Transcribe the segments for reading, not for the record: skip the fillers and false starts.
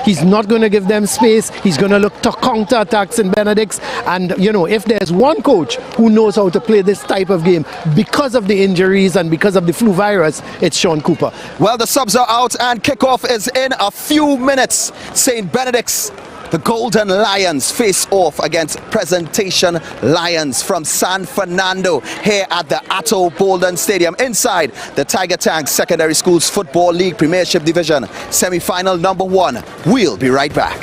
He's not going to give them space. He's going to look to counter attacks in Benedict's. And, you know, if there's one coach who knows how to play this type of game because of the injuries and because of the flu virus, it's Sean Cooper. Well, the subs are out and kickoff is in a few minutes. St. Benedict's, the Golden Lions, face off against Presentation Lions from San Fernando here at the Atto Bolden Stadium inside the Tiger Tank Secondary Schools Football League Premiership Division semi-final number 1. We'll be right back.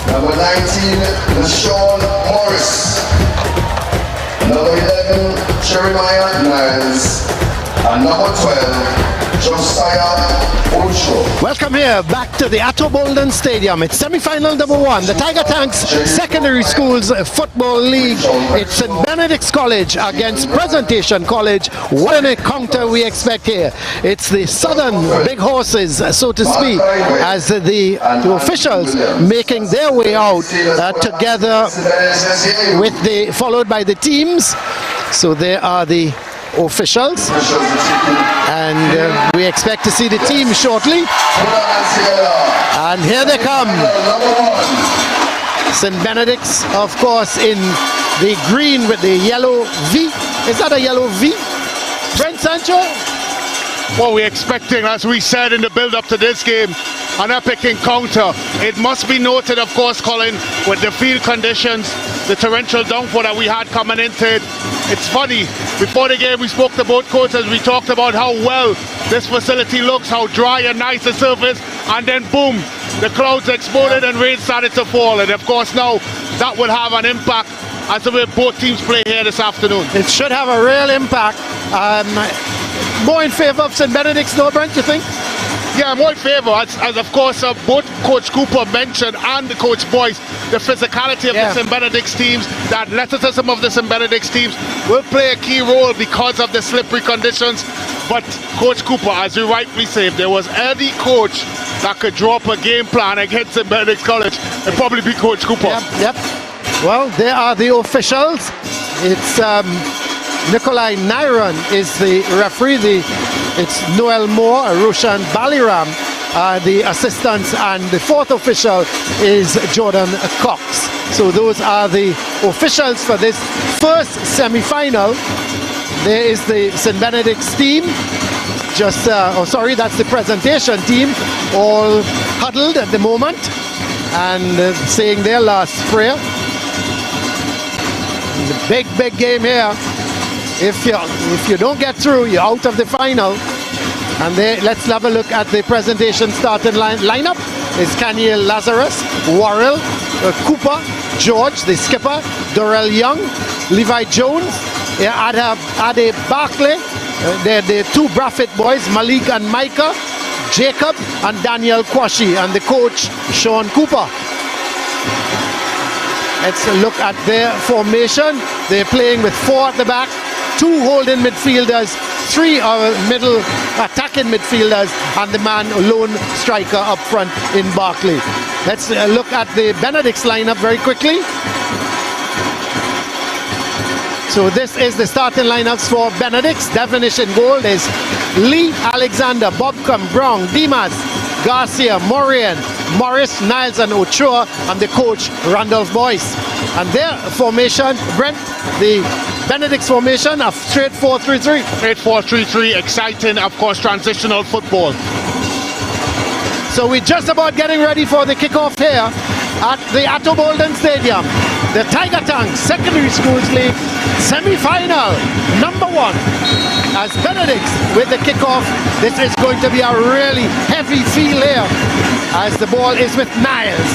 Number 19, LaShawn Morris. Number 11, Jeremiah Niles. And number 12, Josiah Ocho. Welcome here back to the Atto Bolden Stadium. It's semi-final number 1, the Tiger Tanks Secondary Schools Football League. It's St. Benedict's College against Presentation College. What an encounter we expect here. It's the Southern Big Horses, so to speak, as the officials making their way out together followed by the teams. So there are the officials, and we expect to see the team shortly. And here they come. St. Benedict's, of course, in the green with the yellow V. Is that a yellow V? Brent Sancho? Well, we're expecting, as we said in the build-up to this game, an epic encounter. It must be noted, of course, Colin, with the field conditions, the torrential downpour that we had coming into it. It's funny, before the game we spoke to both coaches, we talked about how well this facility looks, how dry and nice the surface, and then boom, the clouds exploded and rain started to fall. And of course now that will have an impact as the way both teams play here this afternoon. It should have a real impact. More in favour of St. Benedict's, no, Brent, you think? Yeah, more in favour, as of course both Coach Cooper mentioned and the Coach Boyce, the physicality of the St. Benedict's teams, the athleticism of the St. Benedict's teams will play a key role because of the slippery conditions. But Coach Cooper, as you rightly say, if there was any coach that could draw up a game plan against St. Benedict's College, it'd probably be Coach Cooper. Yep. Well, there are the officials. It's Nikolai Nairon is the referee. It's Noel Moore, Roshan Baliram, the assistants, and the fourth official is Jordan Cox. So those are the officials for this first semi-final. There is the St. Benedict's team. That's the presentation team, all huddled at the moment and saying their last prayer. The big game here. If you don't get through, you're out of the final. And there, let's have a look at the presentation starting lineup. Is Kanye Lazarus, Worrell, Cooper, George, the skipper, Dorrell Young, Levi Jones, Ade Barclay, the two Braffett boys, Malik and Micah, Jacob and Daniel Kwashi, and the coach, Sean Cooper. Let's look at their formation. They're playing with 4 at the back, 2 holding midfielders, 3 middle attacking midfielders, and the lone striker up front in Barclay. Let's look at the Benedict's lineup very quickly. So this is the starting lineups for Benedict's. Devonish in goal is Lee, Alexander, Bobcom, Brown, Dimas, Garcia, Morian, Morris, Niles and Ochoa, and the coach Randolph Boyce. And their formation, Brent, the Benedict's formation of straight 4-3-3. Straight 4-3-3, exciting, of course, transitional football. So we're just about getting ready for the kickoff here at the Atto Bolden Stadium. The Tiger Tanks Secondary Schools League semi-final number 1. As Benedict's with the kickoff, this is going to be a really heavy feel here as the ball is with Niles.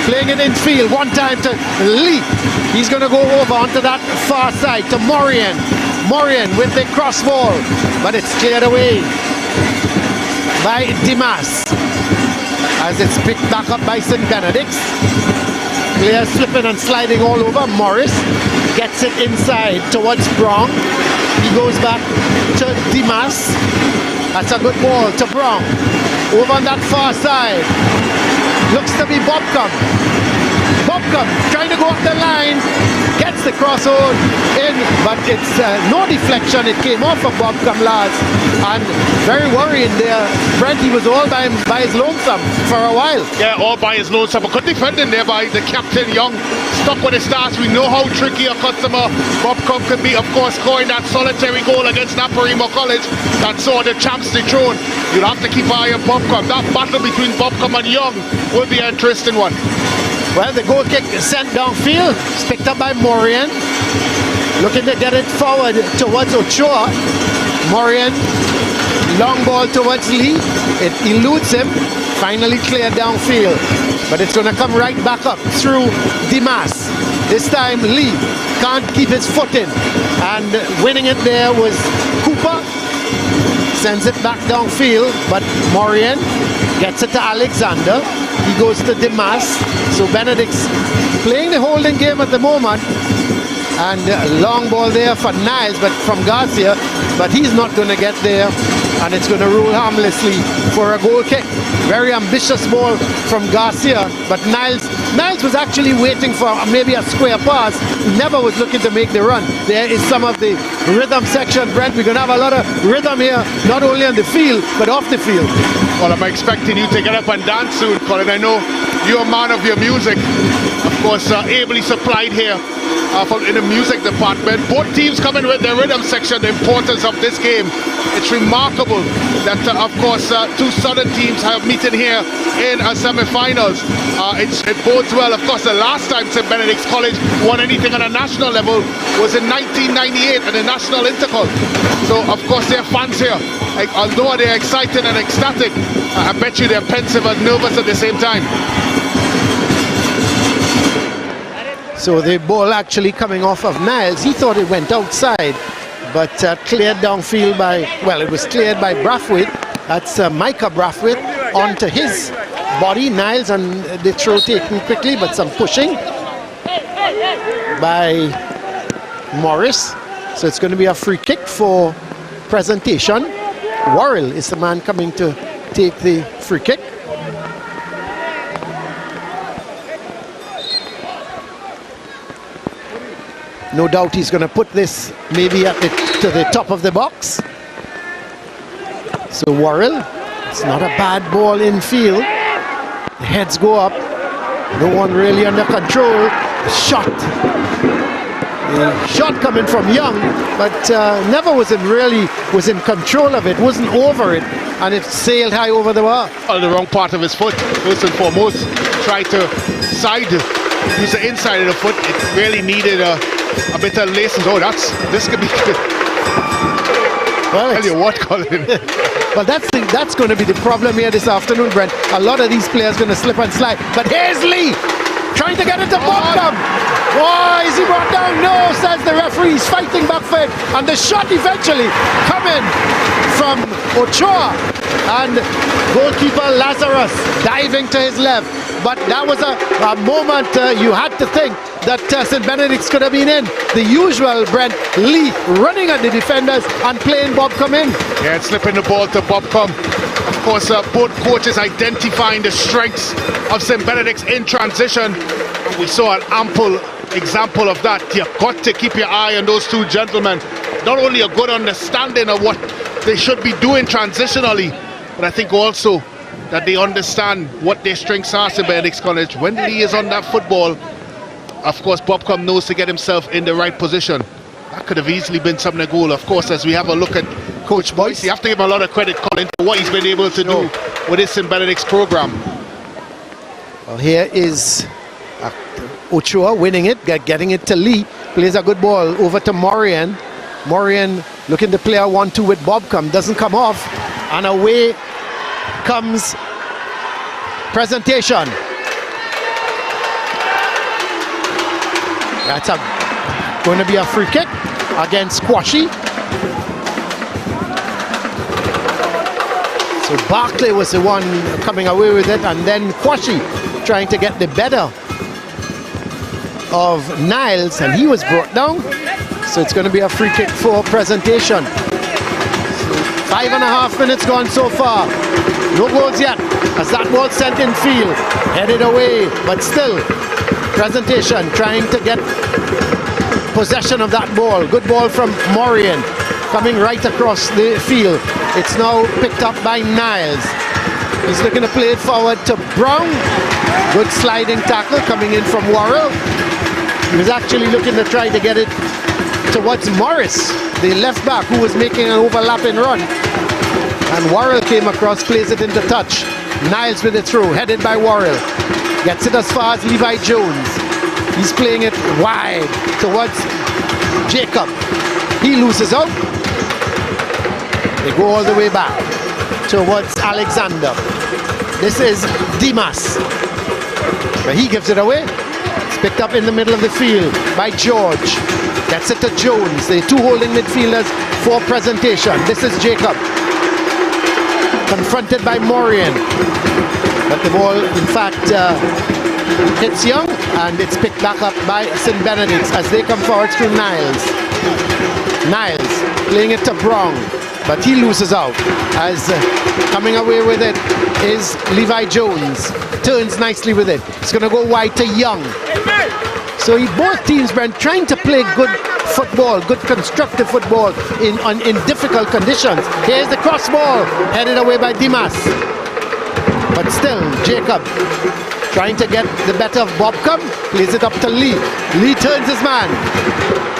Playing it in field, one time to Lee. He's going to go over onto that far side to Morian. Morian with the cross ball, but it's cleared away by Dimas as it's picked back up by St. Benedict's. Players slipping and sliding all over. Morris gets it inside towards Brown. He goes back to Dimas. That's a good ball to Brown. Over on that far side. Looks to be Bobcom. Bobcom trying to go up the line. Gets the crosshold in, but it's no deflection. It came off of Bobcom last. And very worrying there. Brent, he was all by his lonesome for a while. Yeah, all by his lonesome. But good defending there by the captain, Young. Stuck with the stars. We know how tricky a customer Bobcom can be. Of course, scoring that solitary goal against Naparimo College that saw the champs dethroned. You'll have to keep an eye on Bobcom. That battle between Bobcom and Young will be an interesting one. Well, the goal kick is sent downfield. It's picked up by Morian. Looking to get it forward towards Ochoa. Morian, long ball towards Lee. It eludes him. Finally cleared downfield. But it's going to come right back up through Dimas. This time Lee can't keep his foot in. And winning it there was Cooper. Sends it back downfield. But Morian gets it to Alexander. He goes to Dimas. So Benedict's playing the holding game at the moment. And long ball there for Niles, but from Garcia. But he's not going to get there. And it's going to rule harmlessly for a goal kick. Very ambitious ball from Garcia. But Niles was actually waiting for maybe a square pass. He never was looking to make the run. There is some of the rhythm section, Brent. We're going to have a lot of rhythm here, not only on the field, but off the field. Well, I'm expecting you to get up and dance soon, Colin. I know you're a man of your music. Of course, ably supplied here in the music department. Both teams coming with their rhythm section, the importance of this game. It's remarkable that, of course, two southern teams have meeting here in semi-finals. It bodes well. Of course, the last time St. Benedict's College won anything on a national level was in 1998 at the National Intercol. So, of course, they're fans here. Although they're excited and ecstatic, I bet you they're pensive and nervous at the same time. So the ball actually coming off of Niles. He thought it went outside, but cleared downfield by, well, it was cleared by Brathwaite. That's Micah Brathwaite onto his body. Niles, and the throw taken quickly, but some pushing by Morris. So it's going to be a free kick for Presentation. Worrell is the man coming to take the free kick. No doubt he's going to put this maybe to the top of the box. So Worrell It's not a bad ball in field. The heads go up. No one really under control. The shot coming from Young, but never was in control of it, wasn't over it, and it sailed high over the bar. On the wrong part of his foot, first and foremost. Tried to use the inside of the foot. It really needed a bit of lacing. Oh, this could be good. Well, Tell you what, Colin. Well, that's going to be the problem here this afternoon, Brent. A lot of these players going to slip and slide. But here's Lee, trying to get it to bottom. Why is he brought down? No, says the referee. He's fighting back for it. And the shot eventually coming from Ochoa. And goalkeeper Lazarus diving to his left. But that was a moment you had to think that St. Benedict's could have been in. The usual, Brent, Lee running at the defenders and playing Bobcom in. Yeah, and slipping the ball to Bobcom. Of course, both coaches identifying the strengths of St. Benedict's in transition. We saw an ample example of that. You've got to keep your eye on those two gentlemen. Not only a good understanding of what they should be doing transitionally, but I think also that they understand what their strengths are, St. Benedict's College. When Lee is on that football, of course, Bobcom knows to get himself in the right position. That could have easily been something to goal. Of course, as we have a look at Coach Boyce, you have to give him a lot of credit, Colin, for what he's been able to do with his St. Benedict's program. Well, here is Ochoa winning it, getting it to Lee. Plays a good ball over to Morian. Morian looking to play a 1-2 with Bobcom. Doesn't come off. And away comes Presentation. That's going to be a free kick against Quashi. So Barclay was the one coming away with it, and then Quashi trying to get the better of Niles, and he was brought down. So it's going to be a free kick for Presentation. So 5.5 minutes gone so far. No goals yet, as that ball sent in field, headed away, but still Presentation trying to get possession of that ball. Good ball from Morian, coming right across the field. It's now picked up by Niles. He's looking to play it forward to Brown. Good sliding tackle coming in from Worrell. He was actually looking to try to get it towards Morris, the left back, who was making an overlapping run. And Worrell came across, plays it into touch. Niles with it through, headed by Worrell. Gets it as far as Levi Jones. He's playing it wide towards Jacob. He loses out. They go all the way back towards Alexander. This is Dimas. But he gives it away. It's picked up in the middle of the field by George. Gets it to Jones. The two holding midfielders for Presentation. This is Jacob. Confronted by Morian. But the ball, in fact, hits Young, and it's picked back up by St. Benedict's as they come forward through Niles. Niles playing it to Brown, but he loses out as coming away with it is Levi Jones. Turns nicely with it. It's going to go wide to Young. So both teams been trying to play good football, good constructive football in difficult conditions. Here's the cross ball, headed away by Dimas. But still, Jacob trying to get the better of Bobcom, plays it up to Lee. Lee turns his man.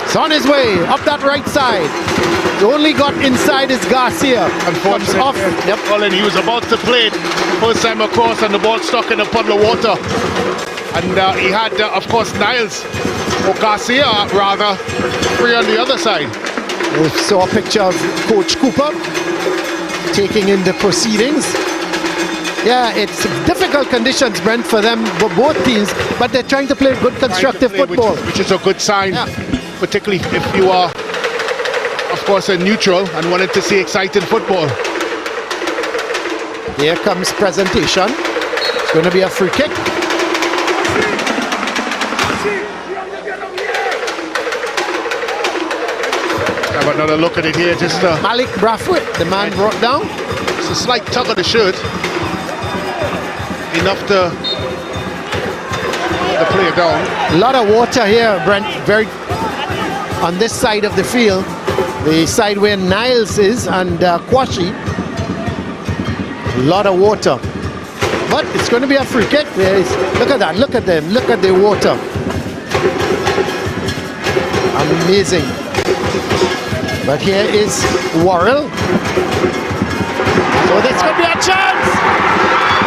It's on his way, up that right side. The only got inside is Garcia. Unfortunately, off. Yep. Colin, he was about to play it first time across, and the ball stuck in a puddle of water. And he had, of course, Niles, or Garcia rather, free on the other side. We saw a picture of Coach Cooper taking in the proceedings. Yeah, it's difficult conditions, Brent, for them, for both teams, but they're trying to play good constructive football. Which is a good sign, particularly if you are, of course, a neutral and wanted to see exciting football. Here comes Presentation. It's going to be a free kick. Have another look at it here. Just Malik Brathwaite, the man brought down. It's a slight tug of the shirt. Enough to get the player down. A lot of water here, Brent, very on this side of the field, the side where Niles is and Quashi. A lot of water. But it's going to be a free kick. Look at that. Look at them. Look at the water. Amazing. But here is Worrell. So this could be a chance.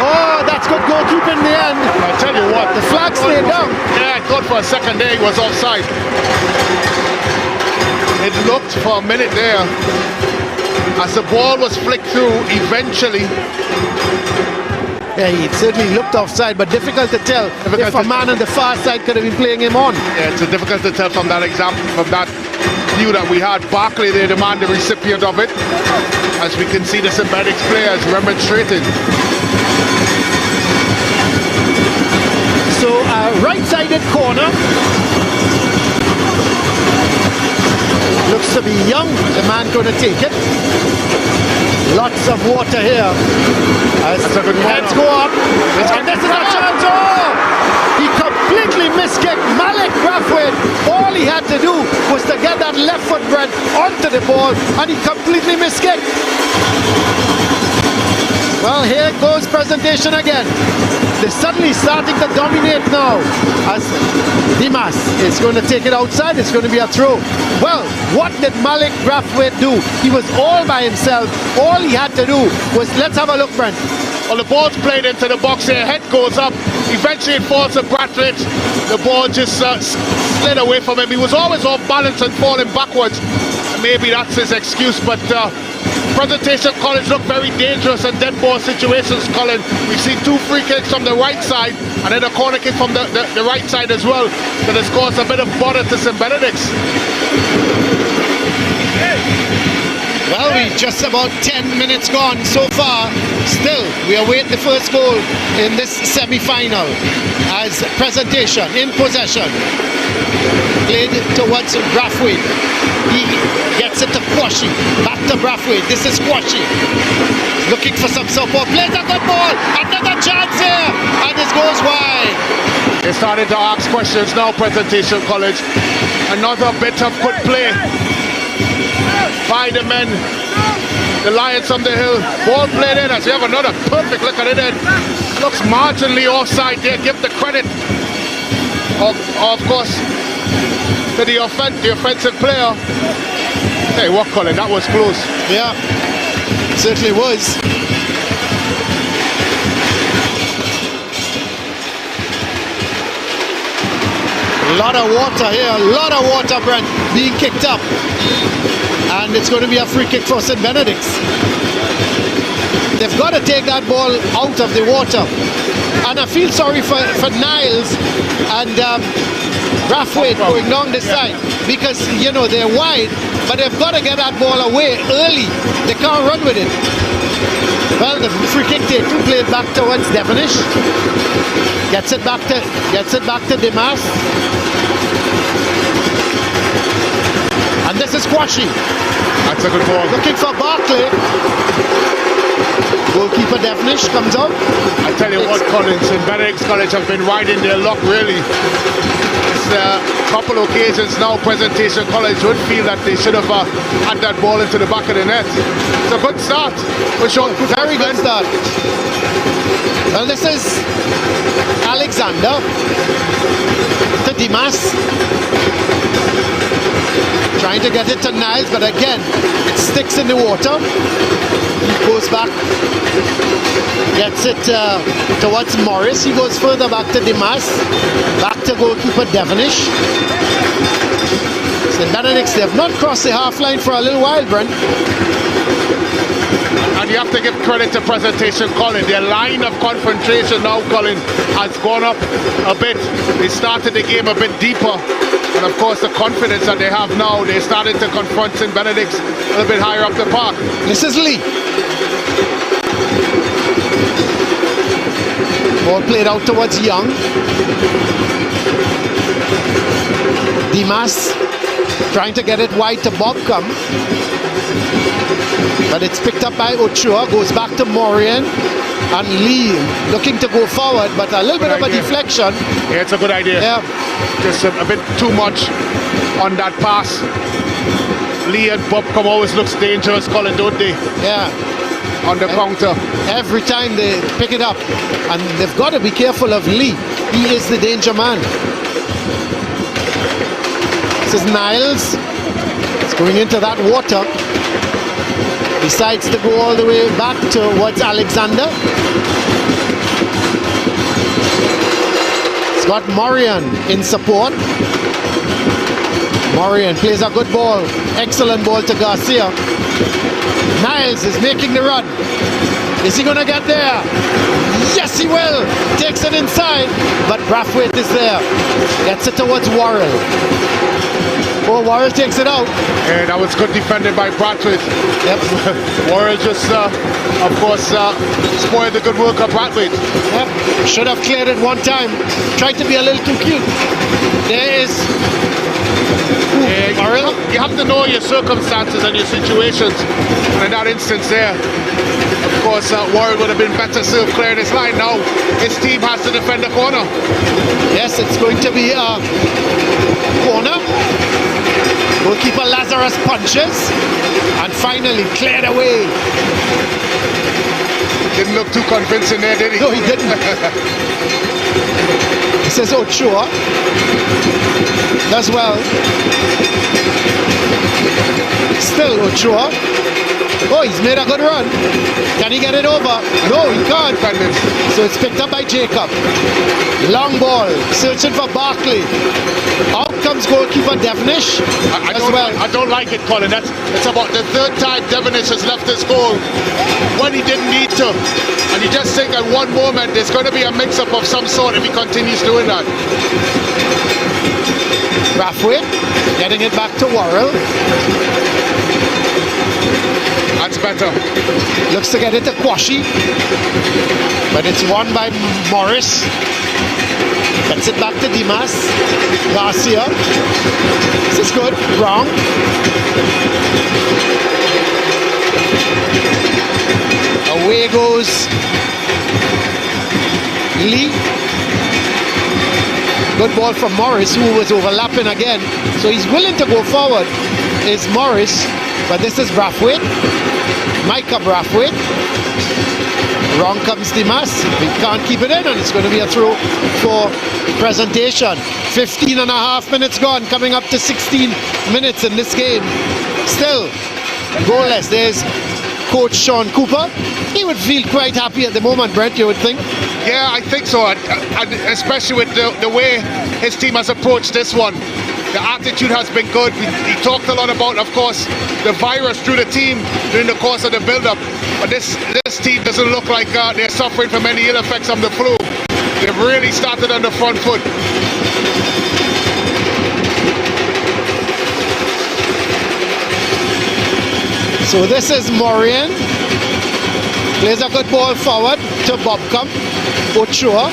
Oh, that's good goalkeeping in the end. I tell you what, The flag stayed down. Yeah, I thought for a second there he was offside. It looked for a minute there as the ball was flicked through eventually. Yeah, he certainly looked offside, but difficult to tell if a man on the far side could have been playing him on. Yeah, it's difficult to tell from that example, from that view that we had. Barkley there, the man, the recipient of it. As we can see the Benedict players remonstrating. So, right-sided corner. Looks to be Young, the man going to take it. Lots of water here. As That's a good heads corner. go up. And this is a chance. Oh! He completely miskicked Malik Brathwaite. All he had to do was to get that left foot Brent onto the ball, and he completely miskicked. Well, here goes presentation again. They're suddenly starting to dominate now as Dimas is going to take it outside. It's going to be a throw. Well, what did Malik Brathwaite do? He was all by himself. All he had to do was, let's have a look, Brent. Well, the ball's played into the box here. Head goes up. Eventually it falls to Brathwaite. The ball just slid away from him. He was always off balance and falling backwards. Maybe that's his excuse, but presentation College looked very dangerous in dead ball situations, Colin. We've seen 2 free kicks from the right side and then a corner kick from the right side as well that has caused a bit of bother to St. Benedict's. Well, we just about 10 minutes gone so far. Still, we await the first goal in this semi-final as presentation in possession. Played towards Brathwaite. He gets it to Quashie. Back to Brathwaite. This is Quashie. Looking for some support. Plays a good ball. Another chance here. And this goes wide. They're starting to ask questions now, Presentation College. Another bit of good play by the men. The Lions from the hill. Ball played in as we have another perfect look at it in. Looks marginally offside there. Give the credit, of course, to the offensive player. Hey, what, Colin? That was close. Yeah, certainly was. A lot of water here, a lot of water, Brent, being kicked up. And it's going to be a free kick for St. Benedict's. They've got to take that ball out of the water. And I feel sorry for Niles and Brathwaite going down the side. Because, you know, they're wide, but they've got to get that ball away early. They can't run with it. Well, the free kick taken, played back towards Devonish. Gets it back to Dimas. And this is Quashie. That's a good ball. Looking for Barkley. Goalkeeper Devonish comes out. I tell you what, Colin, St. Benedict's College have been riding their luck, really. It's a couple occasions now, Presentation College would feel that they should have had that ball into the back of the net. It's a good start. Very good start. Well, this is Alexander to Dimas. Trying to get it to Niles, but again, it sticks in the water. He goes back, gets it towards Morris. He goes further back to Dimas. Back to goalkeeper Devonish. St. Benedict's, they have not crossed the half line for a little while, Brent. And you have to give credit to Presentation Colin. Their line of confrontation now, Colin, has gone up a bit. They started the game a bit deeper. And of course, the confidence that they have now, they started to confront St. Benedict's a little bit higher up the park. This is Lee. Ball played out towards Young. Dimas trying to get it wide to Bobcom. But it's picked up by Ochoa, goes back to Morian. And Lee looking to go forward, but a little bit of a deflection. Yeah, it's a good idea. Yeah. Just a bit too much on that pass. Lee and Bobcom always looks dangerous, Colin, don't they? Yeah. on the counter. Every time they pick it up, and they've got to be careful of Lee. He is the danger man. This is Niles. It's going into that water. Decides to go all the way back towards Alexander. It's got Morian in support. Morian plays a good ball. Excellent ball to Garcia. Niles is making the run. Is he going to get there? Yes, he will. Takes it inside, but Brathwaite is there. Gets it towards Worrell. Oh, Worrell takes it out. And that was good defended by Brathwaite. Yep. Worrell just, of course, spoiled the good work of Brathwaite. Yep. Should have cleared it one time. Tried to be a little too cute. There is Worrell. You have to know your circumstances and your situations. And in that instance there, of course, Worrell would have been better served clearing his line. Now his team has to defend the corner. Yes, it's going to be a corner. Goalkeeper Lazarus punches and finally cleared away. Didn't look too convincing there, did he? No, he didn't. This is Ochoa. Does well. Still Ochoa. Oh, he's made a good run. Can he get it over? No, he can't. So it's picked up by Jacob. Long ball, searching for Barkley. Out comes goalkeeper Devenish as well. I don't like it, Colin. It's about the third time Devenish has left his goal when he didn't need to. And you just think at one moment there's going to be a mix-up of some sort if he continues doing that. Brathwaite getting it back to Worrell. That's better. Looks to get it to Kwashi, but it's won by Morris. Gets it back to Dimas. Garcia. This is good. Wrong. Away goes Lee. Good ball from Morris, who was overlapping again. So he's willing to go forward, is Morris. But this is Brathwaite. Micah Brathwaite. Wrong comes Dimas. He can't keep it in, and it's going to be a throw for Presentation. 15 and a half minutes gone, coming up to 16 minutes in this game. Still goalless. There's Coach Sean Cooper. He would feel quite happy at the moment, Brent, you would think. Yeah, I think so, and especially with the way his team has approached this one. The attitude has been good. He talked a lot about, of course, the virus through the team during the course of the build-up. But this team doesn't look like they're suffering from any ill effects of the flu. They've really started on the front foot. So this is Morian. Plays a good ball forward to Bobcom. Ochoa.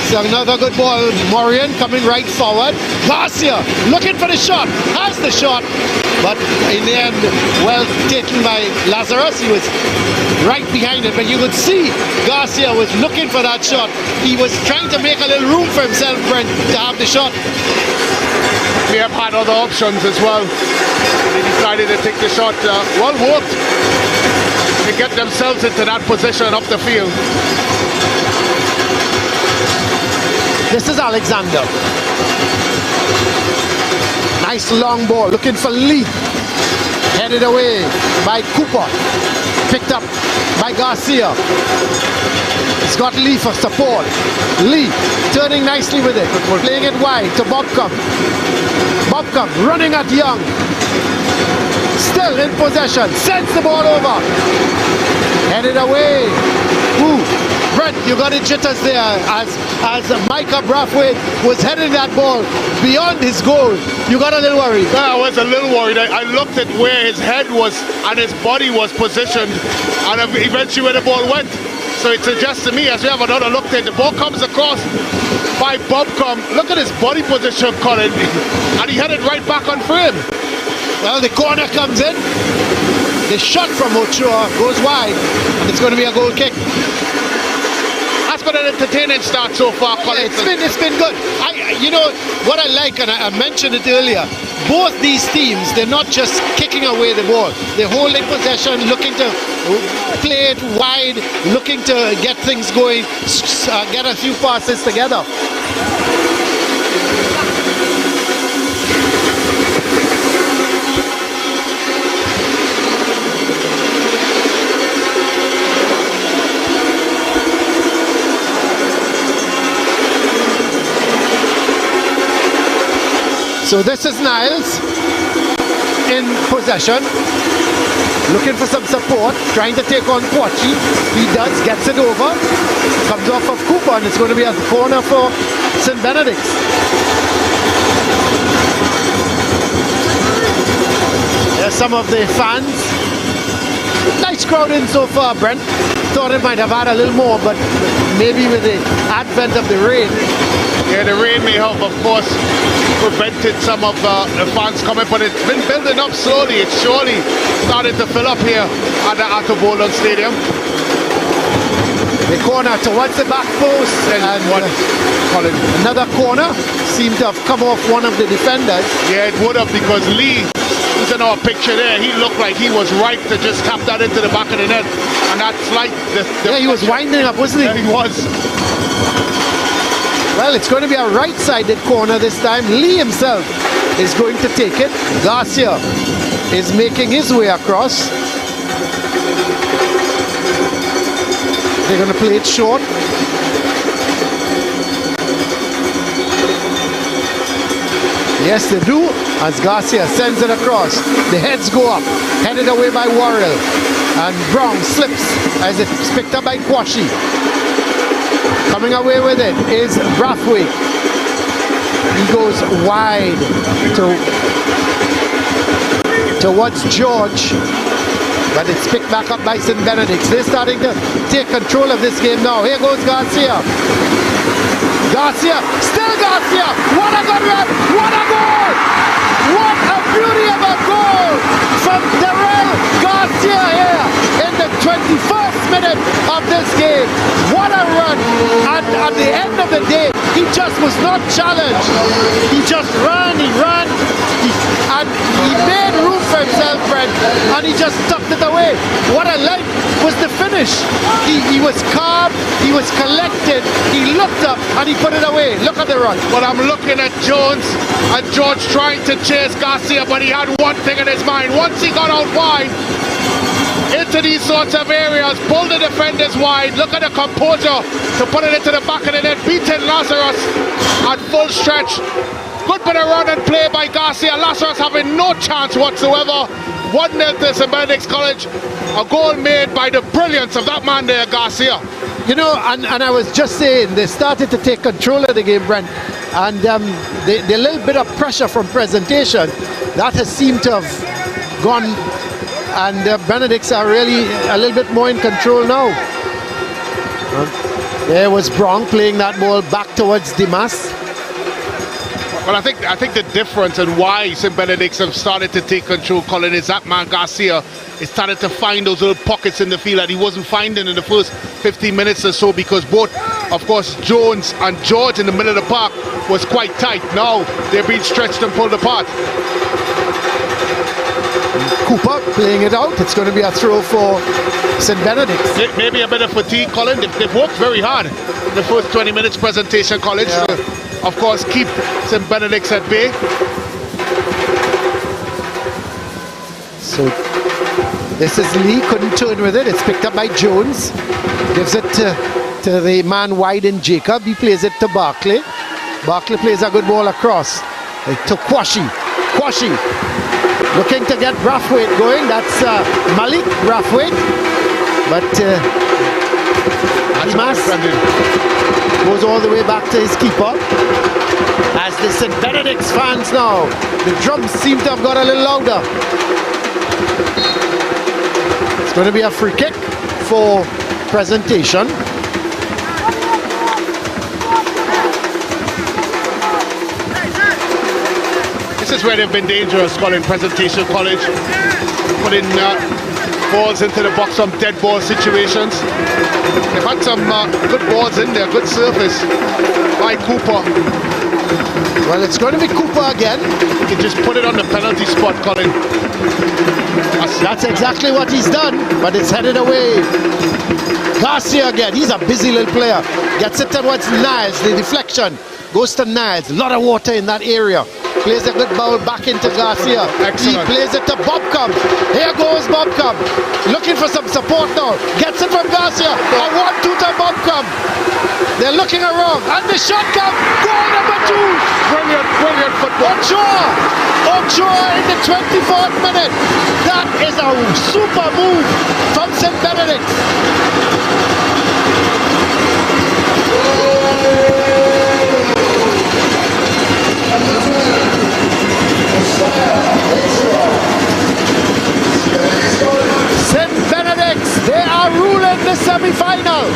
So another good ball. Morian coming right forward. Garcia looking for the shot. Has the shot. But in the end, well taken by Lazarus. He was right behind it. But you could see Garcia was looking for that shot. He was trying to make a little room for himself, Brent, to have the shot. They have had other options as well. They decided to take the shot. Well worked. To get themselves into that position up the field. This is Alexander. Nice long ball, looking for Lee. Headed away by Cooper. Picked up by Garcia. He's got Lee for support. Lee turning nicely with it. Playing it wide to Bobcom. Bobcom running at Young. Still in possession. Sends the ball over. Headed away. Ooh. Brent, you got it jitters there as Micah Brathwaite was heading that ball beyond his goal. You got a little worried. Yeah, I was a little worried. I looked at where his head was and his body was positioned, and eventually where the ball went. So it suggests to me, as we have another look there, the ball comes across by Bobcom. Look at his body position, Colin, and he headed right back on frame. Well, the corner comes in. The shot from Ochoa goes wide, and it's going to be a goal kick. That's been an entertaining start so far, Colin. It's been good. You know what I like, and I mentioned it earlier. Both these teams, they're not just kicking away the ball. They're holding possession, looking to play it wide, looking to get things going, get a few passes together. So this is Niles in possession, looking for some support, trying to take on Quachi. He does, gets it over, comes off of Cooper, and it's going to be a corner for St. Benedict's. There's some of the fans. Nice crowd in so far, Brent. Thought it might have had a little more, but maybe with the advent of the rain. Yeah, the rain may have, of course, prevented some of the fans coming, but it's been building up slowly. It's surely started to fill up here at the Atto Boland Stadium. The corner towards the back post, and Colin, another corner seemed to have come off one of the defenders. Yeah, it would have, because Lee, who's in our picture there, he looked like he was ripe to just tap that into the back of the net, and that's like yeah, he was winding up, wasn't he? Yeah, he was. Well, it's going to be a right-sided corner this time. Lee himself is going to take it. Garcia is making his way across. They're going to play it short. Yes, they do, as Garcia sends it across. The heads go up, headed away by Worrell. And Brown slips as it's picked up by Quashi. Coming away with it is Brathwaite. He goes wide towards George, but it's picked back up by St. Benedict's. They're starting to take control of this game now. Here goes Garcia. Garcia, still Garcia. What a good run! What a goal! What a beauty of a goal from Darrell Garcia here in the 21st minute of this game. What a run! And at the end of the day, he just was not challenged. He just ran, and he made room for himself, Brent, and he just tucked it away. What I liked was the finish. He was calm, he was collected, he looked up and he put it away. Look at the run. Well, I'm looking at Jones, and George trying to chase Garcia, but he had one thing in his mind. Once he got out wide into these sorts of areas, pull the defenders wide, look at the composure to put it into the back of the net, beating Lazarus at full stretch. Good bit of run and play by Garcia. Lazarus having no chance whatsoever. 1-0 to St. Benedict's College. A goal made by the brilliance of that man there, Garcia. You know, and I was just saying, they started to take control of the game, Brent, and the little bit of pressure from presentation, that has seemed to have gone, and Benedict's are really a little bit more in control now. There was Brown playing that ball back towards Dimas. Well, I think the difference and why St. Benedict's have started to take control, Colin, is that man Garcia is started to find those little pockets in the field that he wasn't finding in the first 15 minutes or so, because both, of course, Jones and George in the middle of the park was quite tight. Now they're being stretched and pulled apart. Cooper playing it out. It's going to be a throw for St. Benedict's. Maybe a bit of fatigue, Colin. They've worked very hard in the first 20 minutes presentation, College. Yeah. Of course, keep St. Benedict's at bay. So this is Lee, couldn't turn with it. It's picked up by Jones. Gives it to the man wide in Jacob. He plays it to Barclay. Barclay plays a good ball across to Quashi. Quashi looking to get Brathwaite going. That's Malik Brathwaite. But Dimas goes all the way back to his keeper. As the St. Benedict's fans now, the drums seem to have got a little louder. It's going to be a free kick for presentation. This is where they've been dangerous, Colin. Presentation College putting balls into the box, some dead ball situations. They've had some good balls in there, good surface by Cooper. Well, it's going to be Cooper again. He just put it on the penalty spot, Colin. That's exactly what he's done, but it's headed away. Garcia again, he's a busy little player. Gets it towards Niles, the deflection goes to Niles. A lot of water in that area. Plays a good ball back into Garcia. Excellent. He plays it to Bobcom. Here goes Bobcom. Looking for some support now. Gets it from Garcia. A 1-2 to Bobcom. They're looking around. And the shot comes. Goal number 2. Brilliant, brilliant football. Ochoa in the 24th minute. That is a super move from St. Benedict. St. Benedict's, they are ruling the semi-final.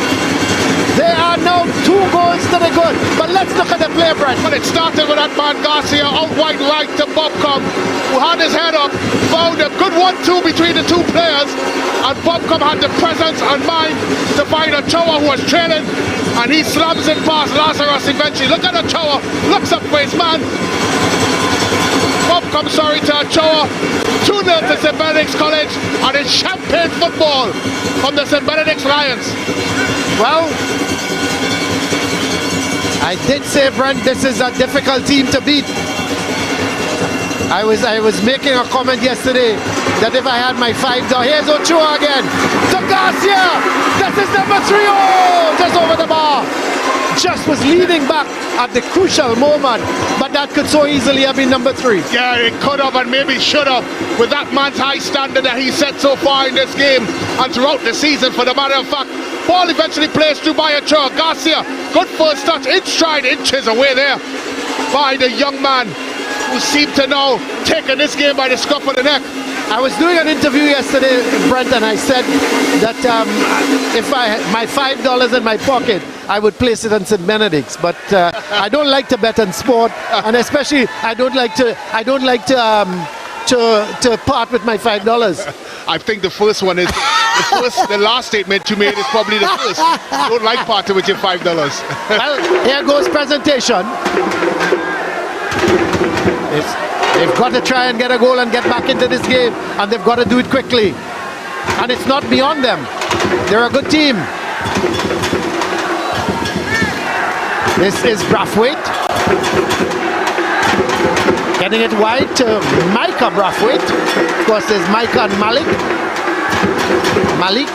They are now 2 goals to the good. But let's look at the play, Brent. Well, it started with that man Garcia out wide right to Bobcom, who had his head up, found a good 1-2 between the 2 players, and Bobcom had the presence and mind to find Ochoa, who was trailing, and he slams it past Lazarus eventually. Look at Ochoa, looks up for his man. Bobcom, sorry, to Ochoa. 2-0 to St. Benedict's College, and it's champagne football from the St. Benedict's Lions. Well, I did say, Brent, this is a difficult team to beat. I was making a comment yesterday that if I had my $5, here's Ochoa again. To Garcia! This is number 3. Oh, just over the bar. Just was leading back at the crucial moment, but that could so easily have been number 3. Yeah, it could have and maybe should have, with that man's high standard that he set so far in this game and throughout the season, for the matter of fact. Ball eventually plays through by Ochoa. Garcia, good first touch, in stride, inches away there by the young man who seemed to now taking this game by the scruff of the neck. I was doing an interview yesterday, Brent, and I said that if I had my $5 in my pocket, I would place it on St. Benedict's. But I don't like to bet on sport, and especially I don't like to part with my $5. I think the first one is the last statement you made is probably the first. Don't like parting with your $5. Well, here goes presentation. They've got to try and get a goal and get back into this game, and they've got to do it quickly. And it's not beyond them. They're a good team. This is Brathwaite. Getting it wide to Micah Brathwaite. Of course, there's Micah and Malik. Malik,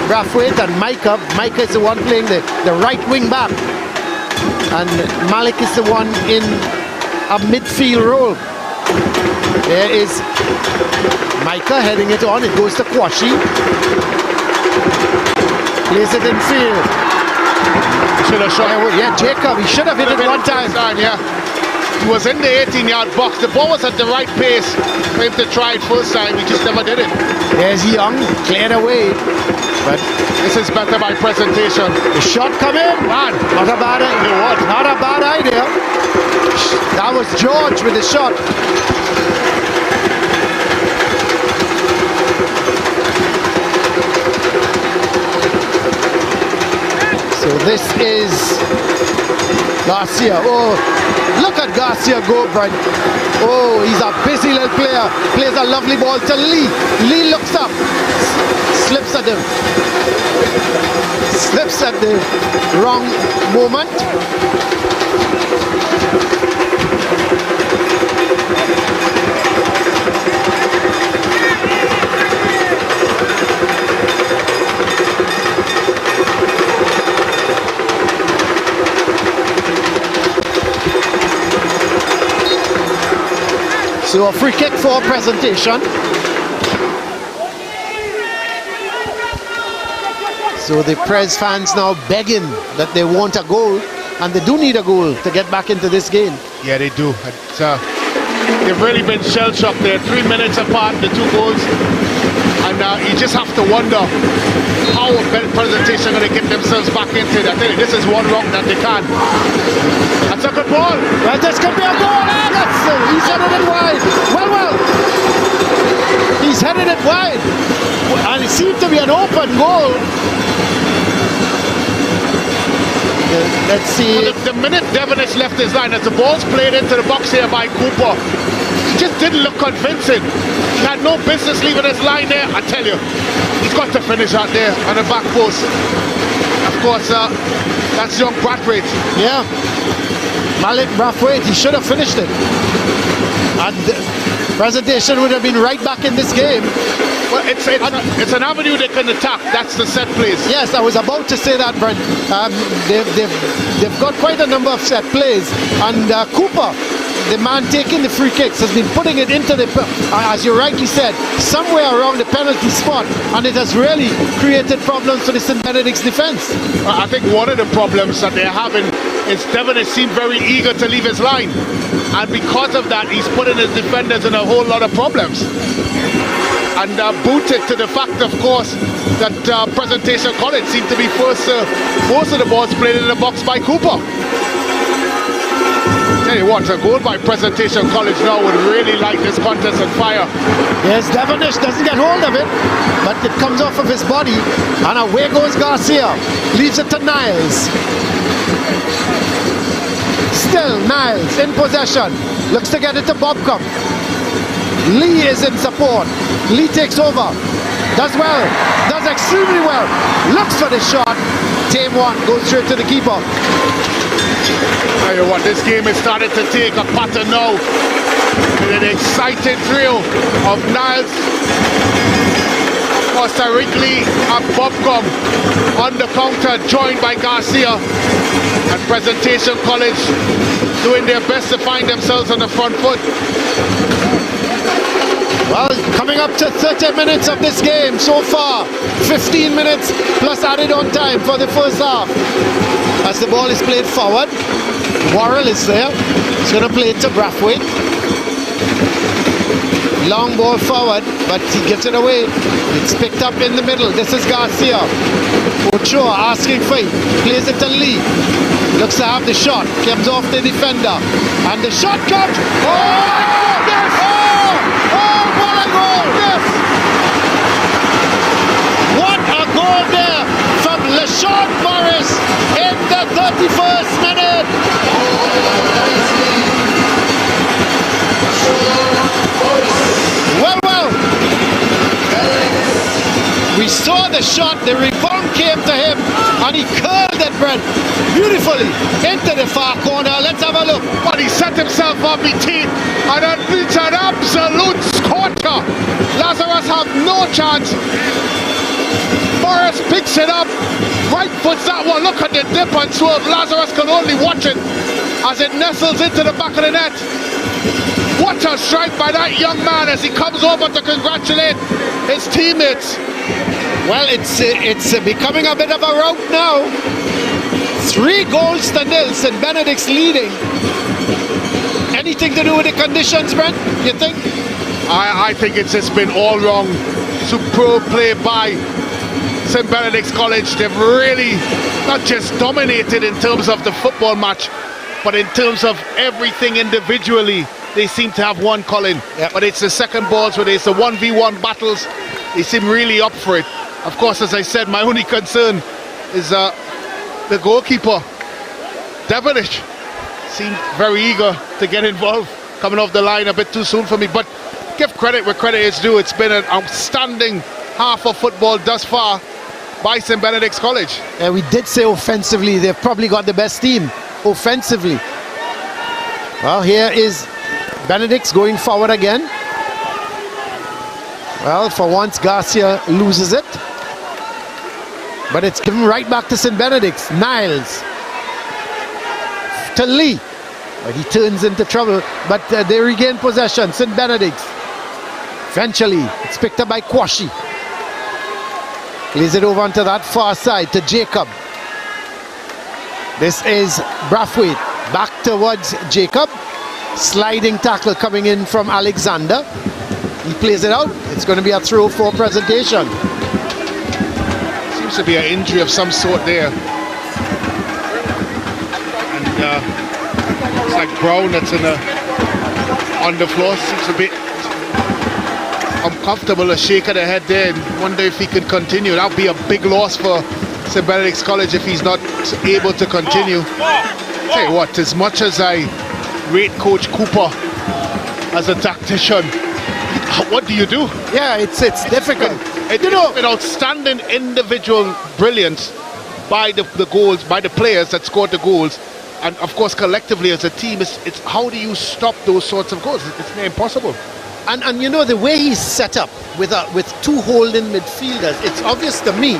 Brathwaite and Micah. Micah is the one playing the right wing back. And Malik is the one in a midfield role. There is Micah heading it on. It goes to Kwashi. Plays it in field. Should have shot. Yeah, Jacob, he should have hit it one time. Yeah. He was in the 18-yard box. The ball was at the right pace for him to try it first time. He just never did it. There's Young, cleared away. But this is better by presentation. The shot come in. Man, not a bad idea. Not a bad idea. That was George with the shot. So this is Garcia. Oh, look at Garcia go, Brian. Oh, he's a busy little player. Plays a lovely ball to Lee. Lee looks up. Slips at him. Slips at the wrong moment. So a free kick for presentation. So the Prez fans now begging that they want a goal, and they do need a goal to get back into this game. Yeah, they do. They've really been shell-shocked there. 3 minutes apart, the 2 goals. And you just have to wonder how presentation going to get themselves back into it. I tell you, this is one round that they can. That's a good ball. Well, this could be a goal. He's headed it wide. Well. He's headed it wide. And to be an open goal. Let's see. Well, the minute Devonish left his line, as the ball's played into the box here by Cooper, he just didn't look convincing. He had no business leaving his line there. I tell you, he's got to finish out there on the back post. Of course, that's young Brathwaite. Yeah. Malik Brathwaite, he should have finished it. And Presentation would have been right back in this game. Well, it's an avenue they can attack. That's the set plays. Yes, I was about to say that, Brent. They've got quite a number of set plays, and Cooper, the man taking the free kicks, has been putting it into the, as you rightly said, somewhere around the penalty spot, and it has really created problems for the St. Benedict's defence. I think one of the problems that they're having is Devonish seemed very eager to leave his line, and because of that, he's putting his defenders in a whole lot of problems. And booted to the fact, of course, that Presentation College seemed to be most of the balls played in the box by Cooper. Tell you what, a goal by Presentation College now would really light this contest on fire. Yes, Devonish doesn't get hold of it, but it comes off of his body, and away goes Garcia. Leaves it to Niles. Still Niles in possession. Looks to get it to Bobcom. Lee is in support. Lee takes over. Does well. Does extremely well. Looks for the shot. Tame one goes straight to the keeper. Tell you what, this game is starting to take a pattern now. With an exciting thrill of Niles, Costa Rica and Bobcom on the counter, joined by Garcia. And Presentation College doing their best to find themselves on the front foot. Well, coming up to 30 minutes of this game so far. 15 minutes plus added on time for the first half. As the ball is played forward, Worrell is there. He's going to play it to Brathwaite. Long ball forward, but he gets it away. It's picked up in the middle. This is Garcia. Ochoa asking for it. Plays it to Lee. Looks to have the shot. Comes off the defender. And the shot comes. Oh! Yes! Oh, what a goal! Yes! What a goal there from LaShawn Morris in the 31st minute. Well. We saw the shot, the rebound came to him, and he curled it, Brent, beautifully into the far corner. Let's have a look. But he set himself up, he teed, and it's an absolute scorcher. Lazarus have no chance. Morris picks it up, right foots that one. Look at the dip and swerve. Lazarus can only watch it as it nestles into the back of the net. What a strike by that young man as he comes over to congratulate his teammates. Well, it's becoming a bit of a rout now. 3 goals to nil. St. Benedict's leading. Anything to do with the conditions, Brent, you think? I think it's just been all wrong. Superb play by St. Benedict's College. They've really not just dominated in terms of the football match, but in terms of everything individually. They seem to have won, Colin. Yep. But it's the second balls where it's the 1v1 battles. They seem really up for it. Of course, as I said, my only concern is the goalkeeper, Devonish. Seemed very eager to get involved, coming off the line a bit too soon for me. But give credit where credit is due. It's been an outstanding half of football thus far by St. Benedict's College. Yeah, we did say offensively, they've probably got the best team offensively. Well, here is Benedict's going forward again. Well, for once, Garcia loses it. But it's given right back to St. Benedict's. Niles. To Lee. But he turns into trouble. But they regain possession. St. Benedict's. Eventually, it's picked up by Kwashi. Plays it over onto that far side to Jacob. This is Brathwaite. Back towards Jacob. Sliding tackle coming in from Alexander. He plays it out. It's going to be a throw for Presentation. Seems to be an injury of some sort there. And it's like Brown that's on the floor. Seems a bit comfortable, a shake of the head there, and wonder if he could continue. That would be a big loss for St. Benedict's College if he's not able to continue. Tell you what, as much as I rate Coach Cooper as a tactician, what do you do? Yeah, it's difficult. It's an outstanding individual brilliance by the goals, by the players that scored the goals, and of course collectively as a team, it's how do you stop those sorts of goals? It's near impossible. And you know, the way he's set up with two holding midfielders, it's obvious to me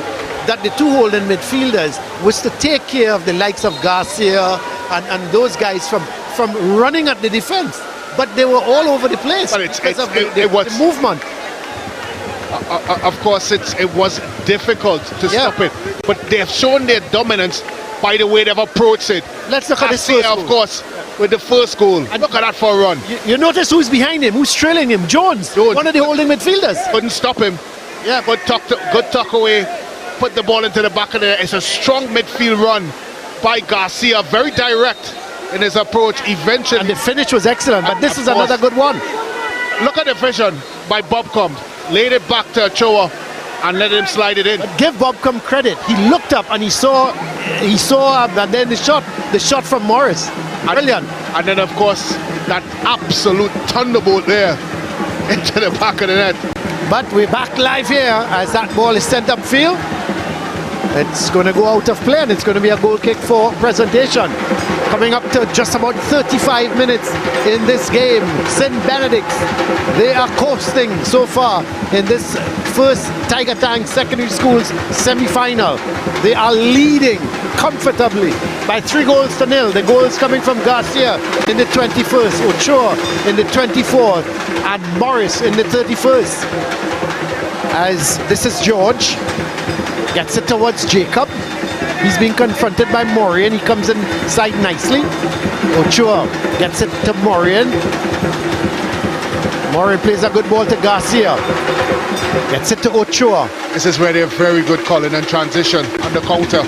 that the two holding midfielders was to take care of the likes of Garcia and those guys from running at the defense. But they were all over the place because of the movement. Of course, it was difficult to stop it, but they have shown their dominance by the way they've approached it. Let's look at this first goal. Of course, with the first goal. And look at that for a run. You notice who's behind him, who's trailing him? Jones, one of the holding midfielders. Couldn't stop him. Yeah, good tuck away, put the ball into the back of the. It's a strong midfield run by Garcia, very direct in his approach. Eventually, and the finish was excellent. But this is another good one. Look at the vision by Bobcom. Laid it back to Ochoa and let him slide it in. But give Bobcom credit. He looked up and he saw, and then the shot from Morris. Brilliant. And then of course that absolute thunderbolt there into the back of the net. But we're back live here as that ball is sent upfield. It's going to go out of play and it's going to be a goal kick for Presentation. Coming up to just about 35 minutes in this game. St. Benedict's, they are coasting so far in this first Tiger Tank Secondary Schools semi-final. They are leading comfortably by 3-0. The goals coming from Garcia in the 21st, Ochoa in the 24th, and Morris in the 31st. As this is George, gets it towards Jacob. He's being confronted by Morian. He comes inside nicely. Ochoa gets it to Morian. Morian plays a good ball to Garcia. Gets it to Ochoa. This is where they're very good calling and transition on the counter.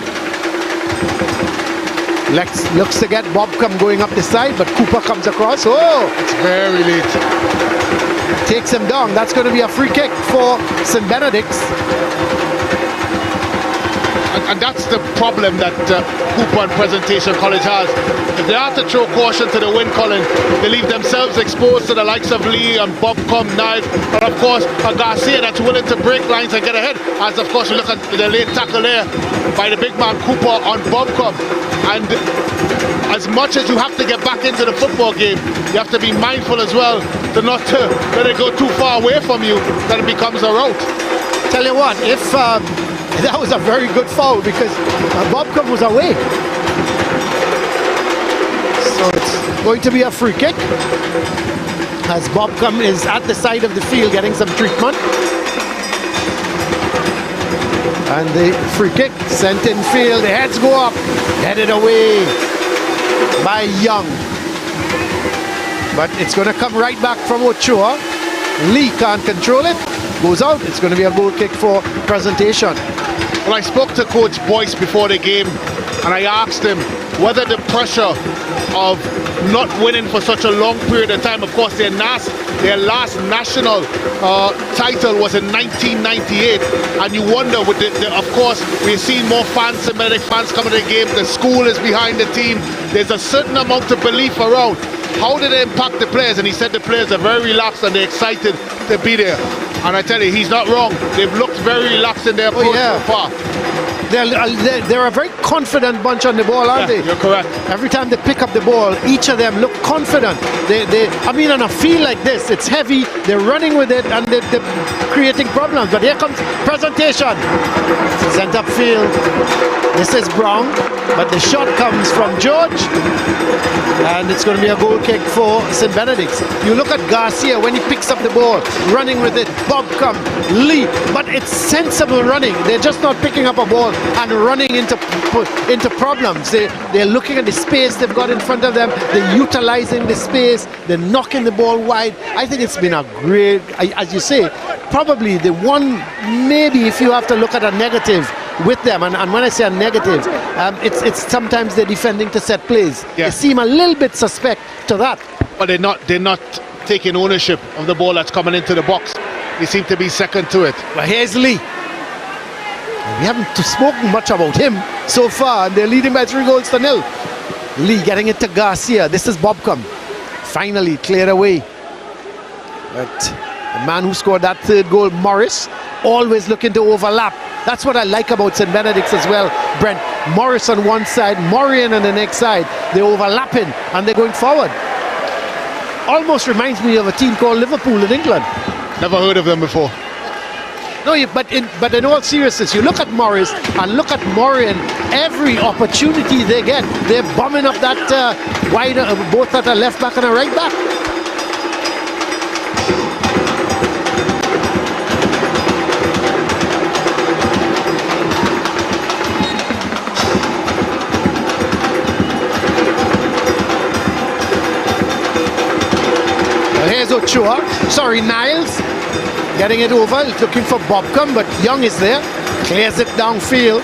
Looks to get Bobcom going up the side, but Cooper comes across. Oh! It's very late. Takes him down. That's going to be a free kick for St. Benedict's. And that's the problem that Cooper and Presentation College has. If they have to throw caution to the wind, Colin, they leave themselves exposed to the likes of Lee and Bobcom, Knight, and of course a Garcia that's willing to break lines and get ahead. As of course you look at the late tackle there by the big man Cooper on Bobcom. And as much as you have to get back into the football game, you have to be mindful as well to not let it go too far away from you that it becomes a rout. Tell you what, if that was a very good foul because Bobcom was away. So it's going to be a free kick as Bobcom is at the side of the field getting some treatment. And the free kick sent in field, the heads go up, headed away by Young. But it's going to come right back from Ochoa. Lee can't control it, goes out. It's going to be a goal kick for Presentation. Well, I spoke to Coach Boyce before the game and I asked him whether the pressure of not winning for such a long period of time, of course their last national title was in 1998, and you wonder with of course we've seen more fans, St. Benedict fans coming to the game, the school is behind the team, there's a certain amount of belief around. How did it impact the players? And he said the players are very relaxed and they're excited to be there. And I tell you, he's not wrong. They've looked very relaxed in their approach so far. They're a very confident bunch on the ball, aren't they? You're correct. Every time they pick up the ball, each of them look confident. I mean, on a field like this, it's heavy, they're running with it, and they're creating problems. But here comes Presentation. Sent up field. This is Brown, but the shot comes from George. And it's going to be a goal kick for St. Benedict's. You look at Garcia when he picks up the ball, running with it, Bobcom, Lee, but it's sensible running. They're just not picking up a ball and running into problems. They're looking at the space they've got in front of them, they're utilizing the space, they're knocking the ball wide. I think it's been a great, as you say, probably the one, maybe if you have to look at a negative with them, and when I say a negative, it's sometimes they're defending to set plays. Yeah. They seem a little bit suspect to that. But they're not taking ownership of the ball that's coming into the box. they seem to be second to it. Well, here's Lee. We haven't spoken much about him so far, and they're leading by 3-0. Lee getting it to Garcia. This is Bobcom. Finally cleared away. But the man who scored that third goal, Morris, always looking to overlap. That's what I like about St. Benedict's as well, Brent. Morris on one side, Morian on the next side. They're overlapping and they're going forward. Almost reminds me of a team called Liverpool in England. Never heard of them before. No, but in all seriousness, you look at Morris and look at Morian. Every opportunity they get, they're bombing up that wider, both at a left back and a right back. Here's Ochoa, sorry, Niles, getting it over, looking for Bobcom, but Young is there, clears it downfield.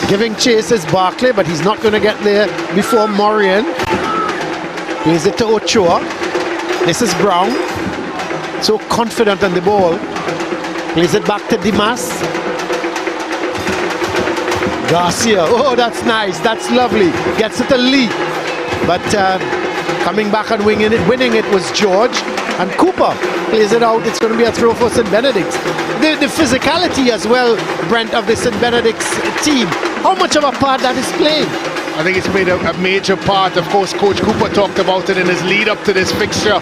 Giving chase is Barclay, but he's not going to get there before Morian. Plays it to Ochoa. This is Brown, so confident on the ball. Plays it back to Dimas. Garcia, oh, that's nice, that's lovely. Gets it to Lee, but coming back and winning it was George, and Cooper plays it out. It's going to be a throw for St. Benedict's. The physicality as well, Brent, of the St. Benedict's team, how much of a part that is playing? I think it's played a major part. Of course, Coach Cooper talked about it in his lead up to this fixture,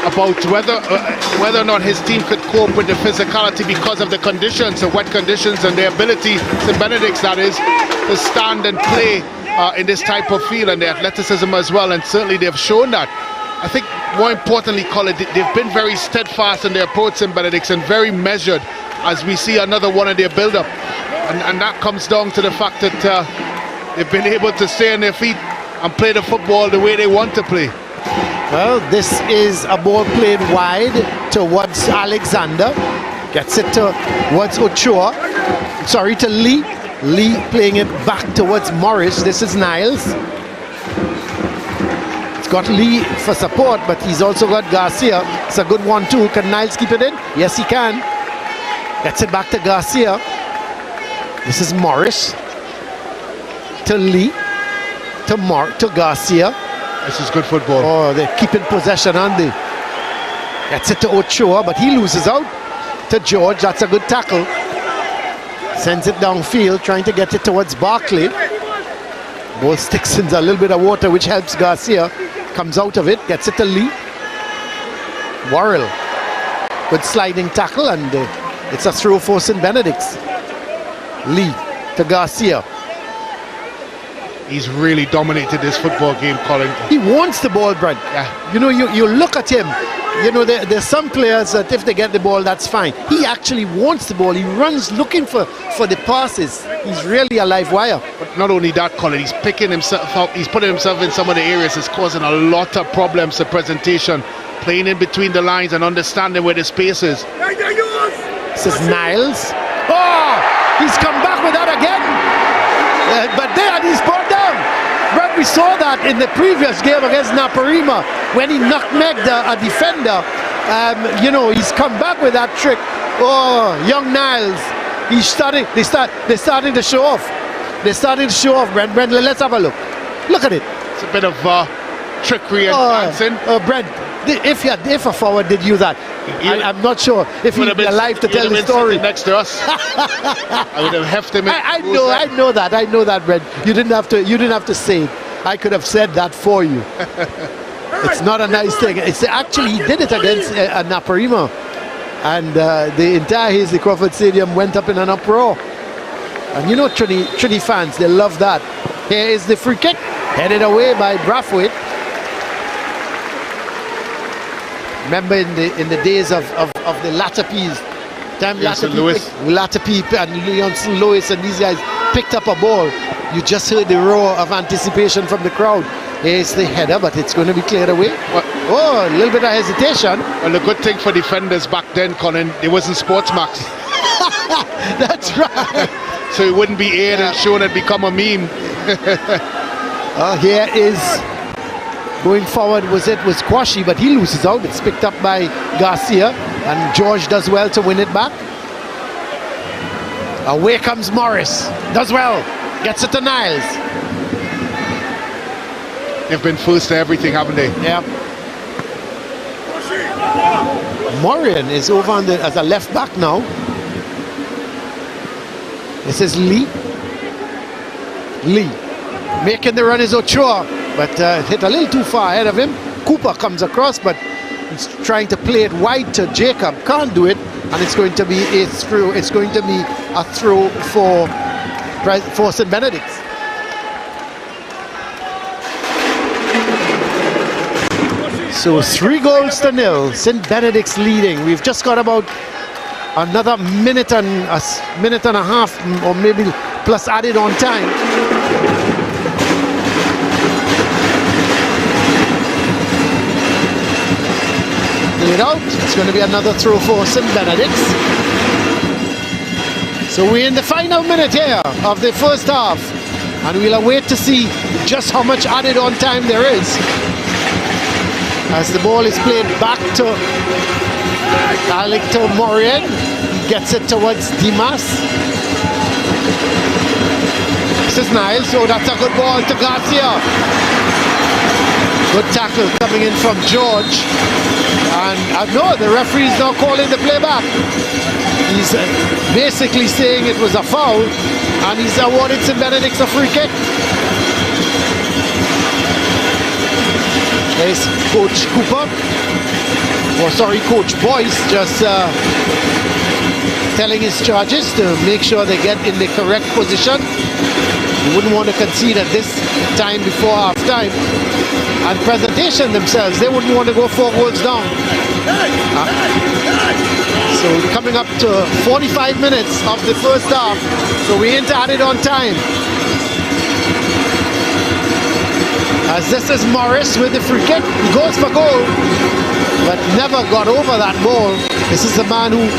about whether or not his team could cope with the physicality because of the conditions, the wet conditions, and their ability, St. Benedict's that is, to stand and play in this type of field, and the athleticism as well, and certainly they've shown that. I think more importantly, Colin, they've been very steadfast in their approach, St. Benedict's, and very measured as we see another one of their build-up, and that comes down to the fact that they've been able to stay on their feet and play the football the way they want to play. Well, this is a ball played wide towards Alexander, gets it towards Ochoa, sorry, to Lee. Lee playing it back towards Morris. This is Niles. It's got Lee for support, but he's also got Garcia. It's a good one too. Can Niles keep it in? Yes, he can. Gets it back to Garcia. This is Morris. To Lee. To Garcia. This is good football. Oh, they're keeping possession, aren't they? Gets it to Ochoa, but he loses out. To George. That's a good tackle. Sends it downfield, trying to get it towards Barclay. Ball sticks in a little bit of water, which helps Garcia. Comes out of it, gets it to Lee. Worrell. Good sliding tackle, and it's a throw for St. Benedict's. Lee to Garcia. He's really dominated this football game, Colin. He wants the ball, Brent. Yeah. You know, you look at him. You know, there's some players that if they get the ball, that's fine. He actually wants the ball. He runs looking for the passes. He's really a live wire. But not only that, Colin, he's picking himself up. He's putting himself in some of the areas. It's causing a lot of problems to presentation. Playing in between the lines and understanding where the space is. This is Niles. Oh, he's come back with that again. But there, he's brought down. Brett, we saw that in the previous game against Naparima when he nutmegged a defender. You know, he's come back with that trick. Oh, young Niles. They're starting to show off. They're starting to show off, Brent. Brent, let's have a look. Look at it. It's a bit of trickery and dancing. Brent, if a forward did you that, I'm not sure if he'd be alive to tell the story. Next to us, I would have hefted him. I know that, Brent. You didn't have to say it. I could have said that for you. It's not a nice thing. It's actually he did it against Naparima, and the entire Hazley Crawford Stadium went up in an uproar. And you know, Trini fans, they love that. Here is the free kick, headed away by Brathwaite. Remember in the days of the Latapis, time Latapi and Leonson Lewis and these guys picked up a ball, you just heard the roar of anticipation from the crowd. Here's the header, but it's going to be cleared away. Oh, a little bit of hesitation. Well, the good thing for defenders back then, Colin, it wasn't Sportsmax. That's right. So it wouldn't be aired and shown and become a meme. Here is going forward was Quashi, but he loses out. It's picked up by Garcia. And George does well to win it back. Away comes Morris. Does well. Gets it to Niles. They've been first to everything, haven't they? Yeah. Morian is over on as a left back now. This is Lee. Lee. Making the run is Ochoa, but hit a little too far ahead of him. Cooper comes across, but he's trying to play it wide to Jacob. Can't do it, and it's going to be a throw. It's going to be a throw for St. Benedict's. So 3-0. St. Benedict's leading. We've just got about another minute and a half, or maybe plus added on time. It out. It's going to be another throw for St. Benedict's. So we're in the final minute here of the first half, and we'll await to see just how much added on time there is as the ball is played back to Morian. He gets it towards Dimas. This is Niles. So that's a good ball to Garcia. Good tackle coming in from George. And no, the referee is now calling the play back. He's basically saying it was a foul, and he's awarded St. Benedict's a free kick. There's Coach Cooper, Coach Boyce, just telling his charges to make sure they get in the correct position. You wouldn't want to concede at this time before half time. And Presentation themselves, they wouldn't want to go 4 goals down. So coming up to 45 minutes of the first half, so we ain't added on time. As this is Morris with the free kick, he goes for goal, but never got over that ball. This is the man who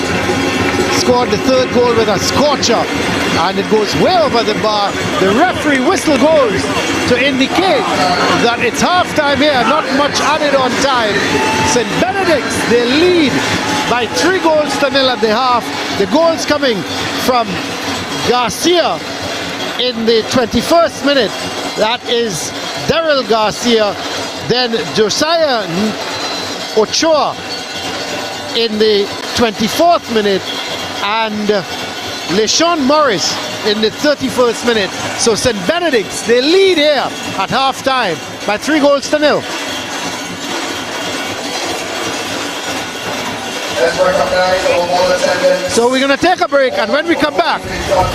scored the 3rd goal with a scorcher, and it goes way over the bar. The referee whistle goes to indicate that it's half-time here, not much added on time. St. Benedict's, they lead by 3-0 at the half. The goals coming from Garcia in the 21st minute. That is Daryl Garcia. Then Josiah Ochoa in the 24th minute, and LeSean Morris in the 31st minute. So St. Benedict's, they lead here at half-time by 3-0. So we're going to take a break, and when we come back,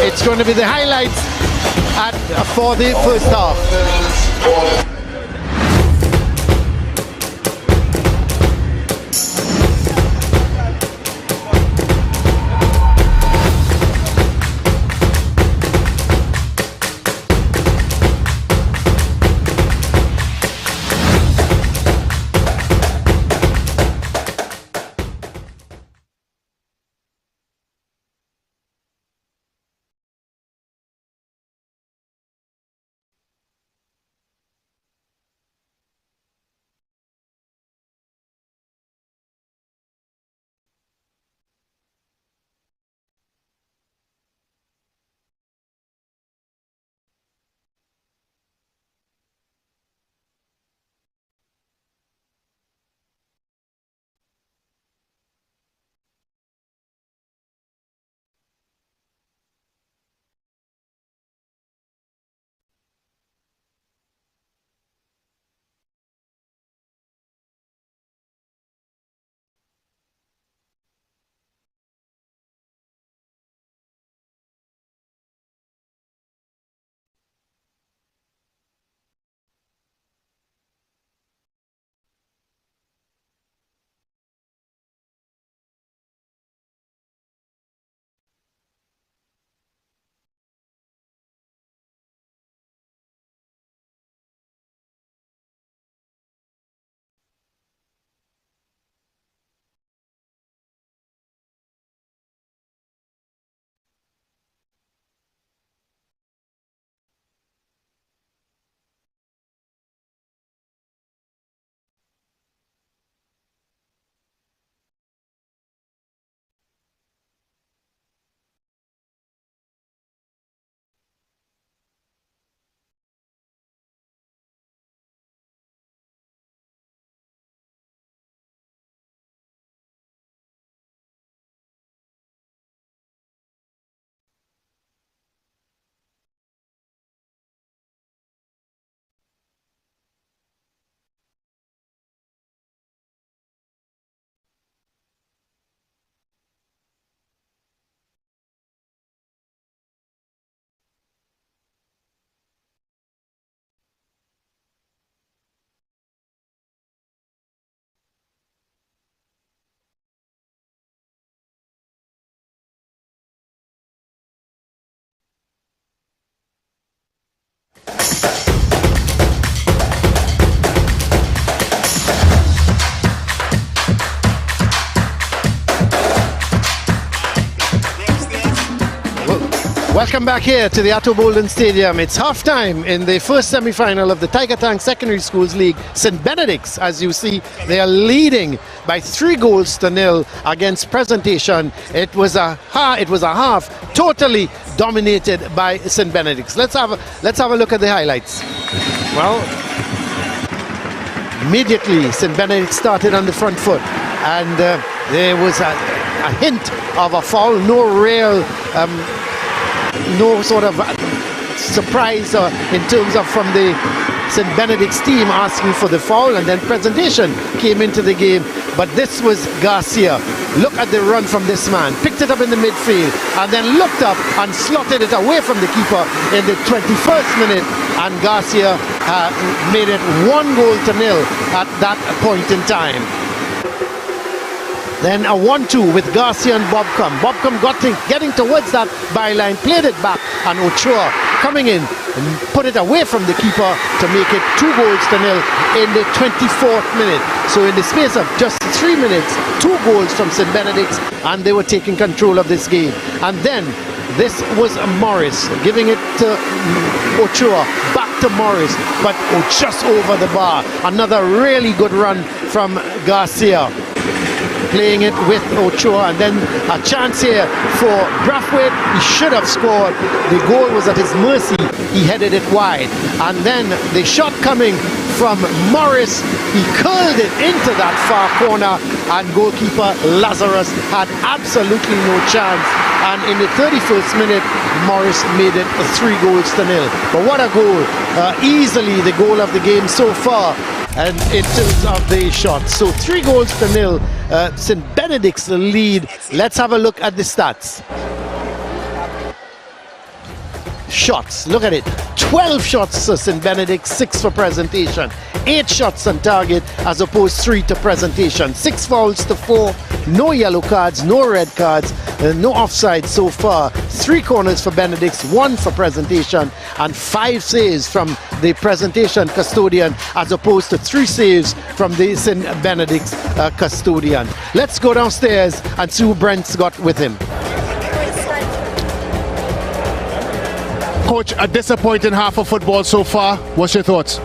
it's going to be the highlights for the first half. Welcome back here to the Atto Bolden Stadium. It's half-time in the first semi-final of the Tiger Tank Secondary Schools League. St. Benedict's, as you see, they are leading by 3-0 against Presentation. It was a half totally dominated by St. Benedict's. Let's have a look at the highlights. Well, immediately St. Benedict started on the front foot, and there was a hint of a foul. No sort of surprise in terms of from the St. Benedict's team asking for the foul, and then Presentation came into the game. But this was Garcia. Look at the run from this man. Picked it up in the midfield and then looked up and slotted it away from the keeper in the 21st minute, and Garcia made it 1-0 at that point in time. Then a 1-2 with Garcia and Bobcom. Bobcom getting towards that byline, played it back, and Ochoa coming in and put it away from the keeper to make it 2-0 in the 24th minute. So in the space of just 3 minutes, 2 goals from St. Benedict's, and they were taking control of this game. And then this was Morris giving it to Ochoa, back to Morris, but just over the bar. Another really good run from Garcia, playing it with Ochoa, and then a chance here for Brathwaite. He should have scored. The goal was at his mercy. He headed it wide, and then the shot coming from Morris, he curled it into that far corner, and goalkeeper Lazarus had absolutely no chance. And in the 31st minute, Morris made it 3-0. But what a goal. Easily the goal of the game so far, and in terms of the shots. So 3-0 St. Benedict's lead. Let's have a look at the stats. Shots, look at it. 12 shots to St. Benedict, 6 for Presentation. 8 shots on target as opposed 3 to Presentation. 6 fouls to 4. No yellow cards, no red cards, no offside so far. 3 corners for Benedict's, 1 for Presentation, and 5 saves from the Presentation custodian as opposed to 3 saves from the St. Benedict's custodian. Let's go downstairs and see who Brent's got with him. Coach, a disappointing half of football so far. What's your thoughts?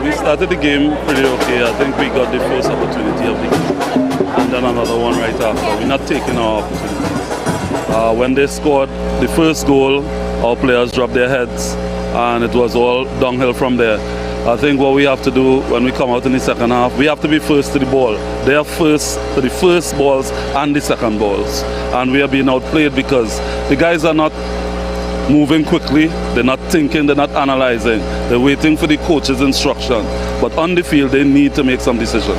We started the game pretty okay. I think we got the first opportunity of the game, and then another one right after. We're not taking our opportunities. When they scored the first goal, our players dropped their heads, and it was all downhill from there. I think what we have to do when we come out in the second half, we have to be first to the ball. They are first to the first balls and the second balls, and we are being outplayed because the guys are not moving quickly, they're not thinking, they're not analyzing, they're waiting for the coach's instruction. But on the field, they need to make some decisions.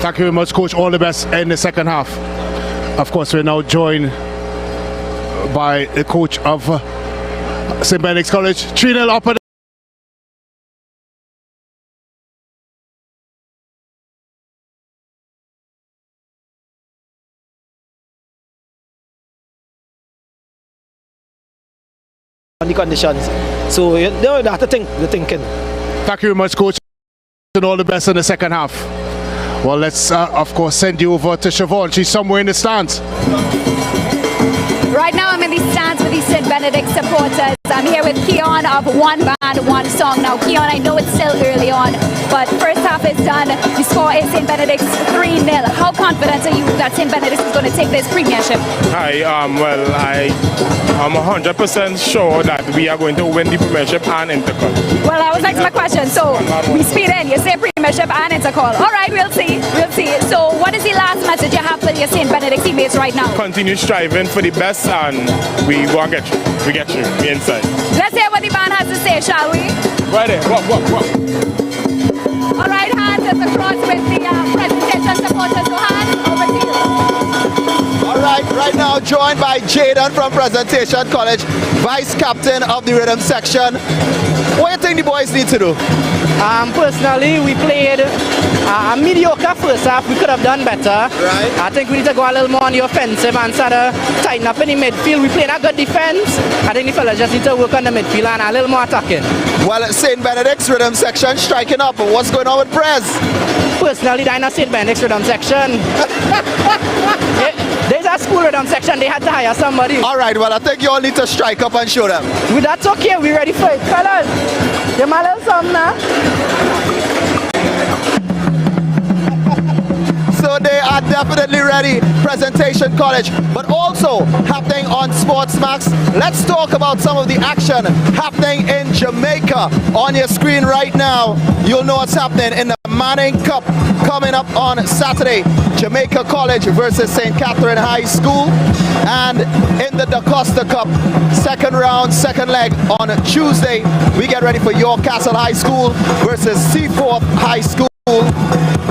Thank you very much, Coach. All the best in the second half. Of course, we're now joined by the coach of St. Benedict's College. 3-0 up at on the conditions, so you don't have to think the thinking. Thank you very much, Coach, and all the best in the second half. Well, let's of course send you over to Siobhan. She's somewhere in the stands. Right now I'm in the stands with the St. Benedict supporters. I'm here with Keon of One Band, One Song. Now Keon, I know it's still early on, but first half is done. The score is St. Benedict's 3-0. How confident are you that St. Benedict is going to take this premiership? Hi, well, I'm 100% sure that we are going to win the premiership and intercall. Well, that was next my question. So we speed in. You say premiership and intercall. All right, we'll see. We'll see. So what is the last message you have for your St. Benedict teammates right now? Continue striving for the best, and we will get you. We get you. We inside. Let's hear what the band has to say, shall we? Right there. Walk. All right, hands at the cross with the Presentation supporters. So hands over to you. All right now joined by Jaden from Presentation College, vice captain of the rhythm section. What do you think the boys need to do? Personally, we played a mediocre first half. We could have done better. Right. I think we need to go a little more on the offensive and sort of tighten up in the midfield. We played a good defense. I think the fellas just need to work on the midfield and a little more attacking. Well, St. Benedict's rhythm section striking up. What's going on with Prez? Personally, I'm not St. Benedict's rhythm section. There's a a school rhythm section, they had to hire somebody. All right, well, I think you all need to strike up and show them. That's okay, we ready for it. Fellas, give me a little something now. So they are definitely ready, Presentation College, but also happening on Sports Max. Let's talk about some of the action happening in Jamaica. On your screen right now, you'll know what's happening in the Manning Cup coming up on Saturday. Jamaica College versus St. Catherine High School, and in the Da Costa Cup, second round, second leg on Tuesday, we get ready for York Castle High School versus Seaforth High School,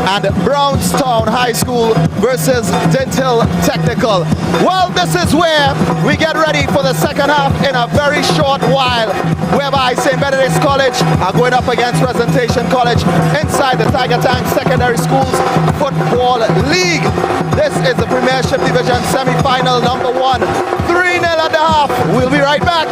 and Brownstown High School versus Dental Technical. Well, this is where we get ready for the second half in a very short while, whereby St. Benedict's College are going up against Presentation College inside the Tiger Tank Secondary Schools Football League. This is the Premiership Division semi-final number 1, 3-0 at the half. We'll be right back.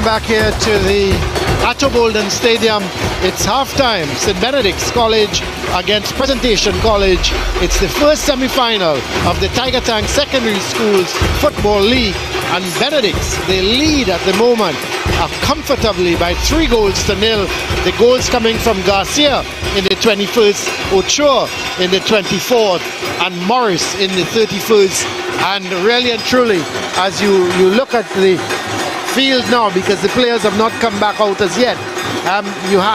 back here to the Atto Bolden Stadium. It's halftime. St. Benedict's College against Presentation College. It's the first semi-final of the Tiger Tank Secondary Schools Football League. And Benedict, they lead at the moment comfortably by 3-0. The goals coming from Garcia in the 21st, Ochoa in the 24th, and Morris in the 31st. And really and truly, as you look at the field now, because the players have not come back out as yet,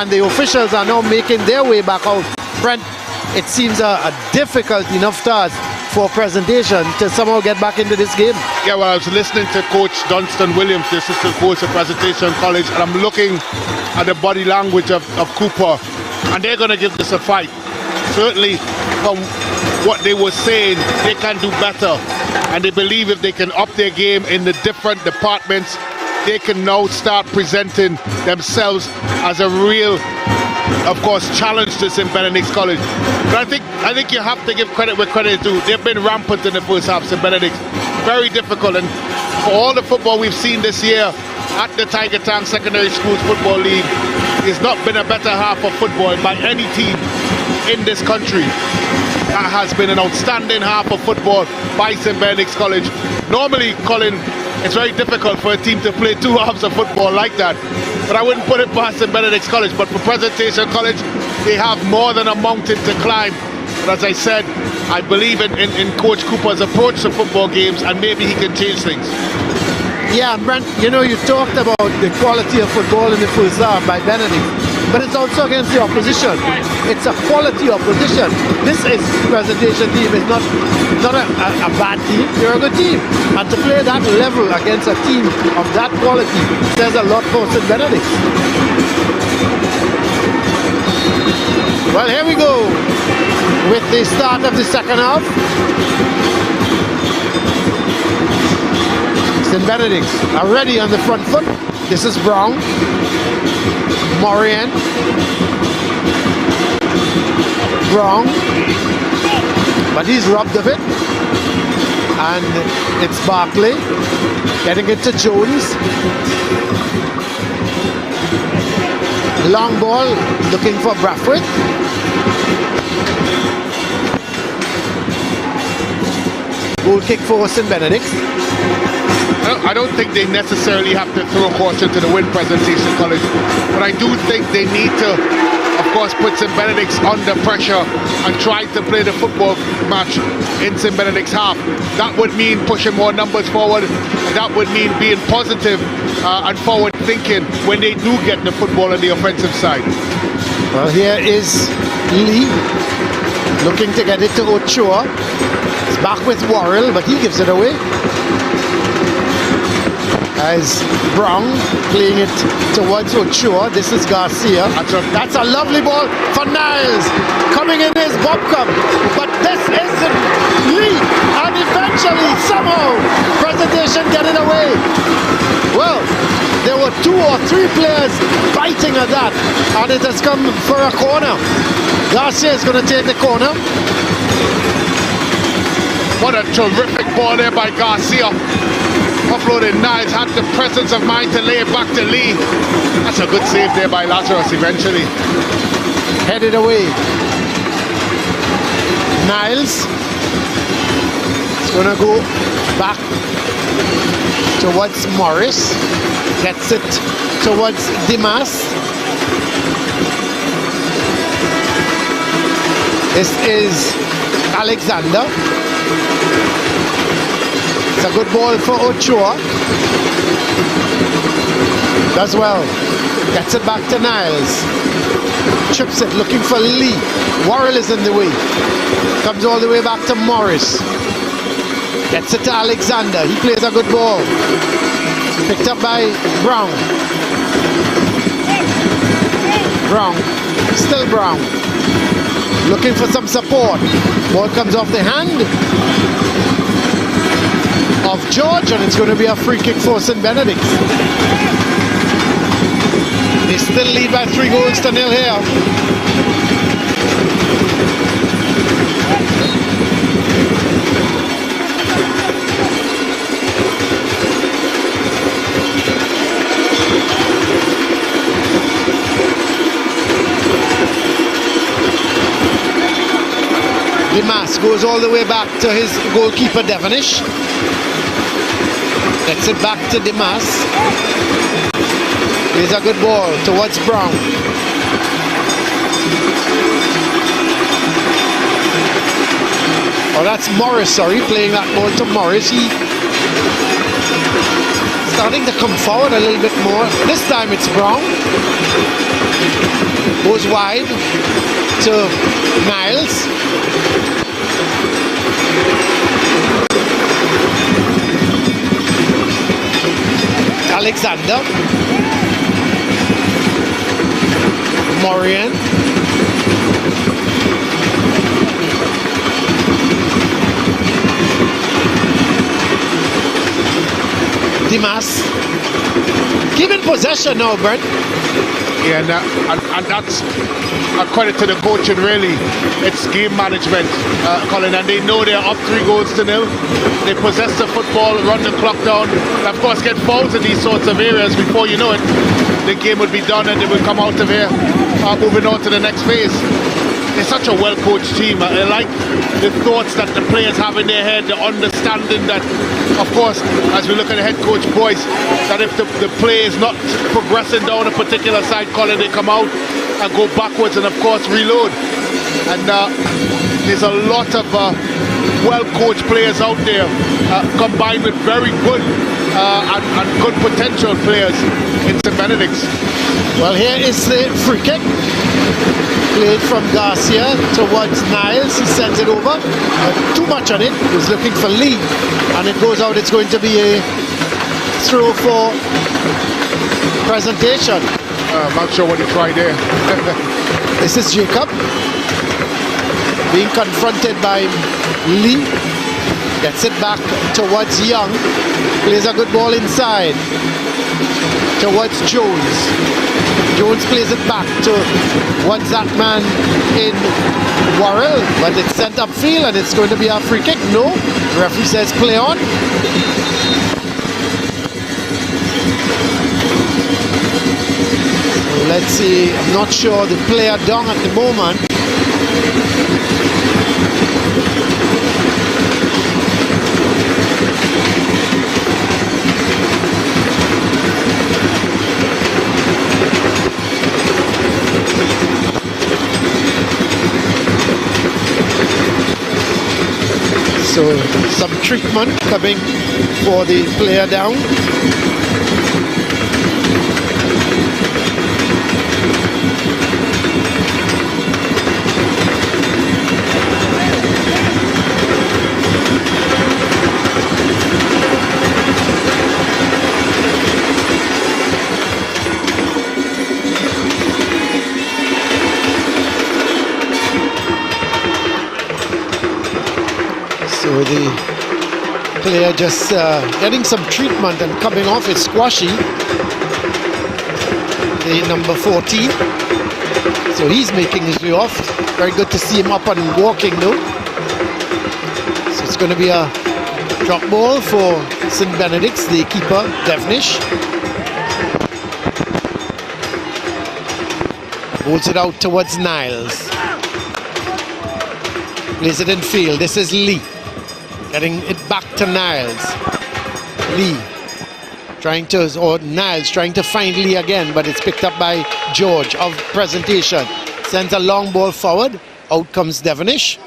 the officials are now making their way back out. Brent, it seems a difficult enough task for Presentation to somehow get back into this game. Yeah, well, I was listening to Coach Dunstan Williams, the assistant coach at Presentation College, and I'm looking at the body language of Cooper, and they're going to give this a fight. Certainly, from what they were saying, they can do better, and they believe if they can up their game in the different departments, they can now start presenting themselves as a real, of course, challenge to St. Benedict's College. But I think you have to give credit where credit is due. They've been rampant in the first half, St. Benedict's. Very difficult, and for all the football we've seen this year at the Tiger Town Secondary Schools Football League, it's not been a better half of football by any team in this country. That has been an outstanding half of football by St. Benedict's College. Normally, Colin, it's very difficult for a team to play 2 halves of football like that. But I wouldn't put it past St. Benedict's College. But for Presentation College, they have more than a mountain to climb. But as I said, I believe in Coach Cooper's approach to football games, and maybe he can change things. Yeah, and Brent, you talked about the quality of football in the first half by Benedict, but it's also against the opposition. It's a quality opposition. This is Presentation team. It's not a bad team. They're a good team. And to play that level against a team of that quality says a lot for St. Benedict. Well, here we go with the start of the second half. St. Benedict are ready on the front foot. This is Brown. Morian. Brown. But he's robbed of it. And it's Barkley getting it to Jones. Long ball looking for Brathwaite. Goal kick for St. Benedict. I don't think they necessarily have to throw caution to the wind, Presentation College, but I do think they need to, of course, put St. Benedict's under pressure and try to play the football match in St. Benedict's half. That would mean pushing more numbers forward, and that would mean being positive and forward thinking when they do get the football on the offensive side. Well, here is Lee looking to get it to Ochoa. It's back with Worrell, but he gives it away. As Brown playing it towards Ochoa. This is Garcia. That's a lovely ball for Niles. Coming in is Bobcom. But this isn't Lee. And eventually, somehow, Presentation get it away. Well, there were 2 or 3 players fighting at that. And it has come for a corner. Garcia is going to take the corner. What a terrific ball there by Garcia. Offloaded Niles, had the presence of mind to lay it back to Lee. That's a good save there by Lazarus eventually. Headed away. Niles is going to go back towards Morris. Gets it towards Dimas. This is Alexander. It's a good ball for Ochoa. Does well. Gets it back to Niles. Chips it, looking for Lee. Worrell is in the way. Comes all the way back to Morris. Gets it to Alexander. He plays a good ball. Picked up by Brown. Brown. Still Brown. Looking for some support. Ball comes off the hand of George, and it's going to be a free kick for St. Benedict. They still lead by 3-0 here. Dimas goes all the way back to his goalkeeper Devonish. Gets it back to Dimas. Here's a good ball towards Brown. Oh, that's Morris, sorry, playing that ball to Morris. He starting to come forward a little bit more. This time it's Brown. Goes wide to Niles. Alexander. Morian. Dimas. Keeping possession now, Brent. Yeah, and that's a credit to the coaching, really. It's game management, Colin, and they know they're up 3-0. They possess the football, run the clock down, and of course get fouls in these sorts of areas. Before you know it, the game would be done and they will come out of here moving on to the next phase. It's such a well-coached team. I like the thoughts that the players have in their head, the understanding that, of course, as we look at the head coach Boyce, that if the play is not progressing down a particular side, Colin, they come out and go backwards and, of course, reload. And there's a lot of well-coached players out there, combined with very good and good potential players in St. Benedict's. Well, here is the free kick. Played from Garcia towards Niles. He sends it over. Too much on it. He was looking for Lee. And it goes out. It's going to be a throw for Presentation. I'm not sure what he tried there. This is Jacob being confronted by Lee. Gets it back towards Young. Plays a good ball inside towards Jones. Jones plays it back towards that man in Worrell, but it's sent upfield and it's going to be a free kick. No, the referee says play on. So let's see, I'm not sure the player down at the moment. So some treatment coming for the player down. So the player just getting some treatment and coming off. It's Squashy, the number 14. So he's making his way off. Very good to see him up and walking though. So it's going to be a drop ball for St. Benedict's, the keeper, Devnish. Holds it out towards Niles. Plays it in field. This is Lee. Getting it back to Niles. Lee trying to, or Niles trying to find Lee again, but it's picked up by George of Presentation. Sends a long ball forward. Out comes Devonish.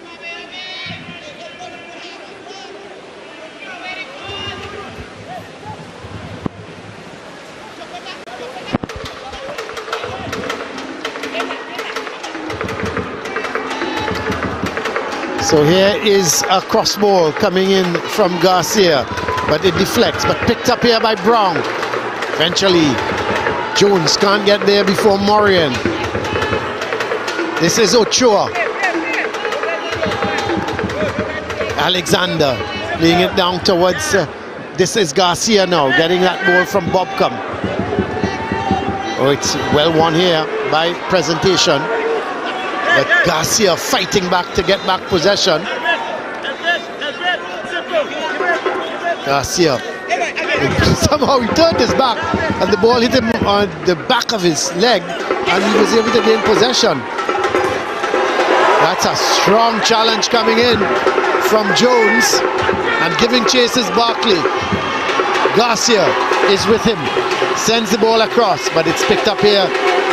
So here is a cross ball coming in from Garcia, but it deflects, but picked up here by Brown. Eventually, Jones can't get there before Morian. This is Ochoa. Alexander laying it down towards, this is Garcia now, getting that ball from Bobcom. Oh, it's well won here by Presentation. But Garcia fighting back to get back possession. Garcia, somehow he turned his back and the ball hit him on the back of his leg and he was able to gain possession. That's a strong challenge coming in from Jones and giving chase is Barkley. Garcia is with him, sends the ball across, but it's picked up here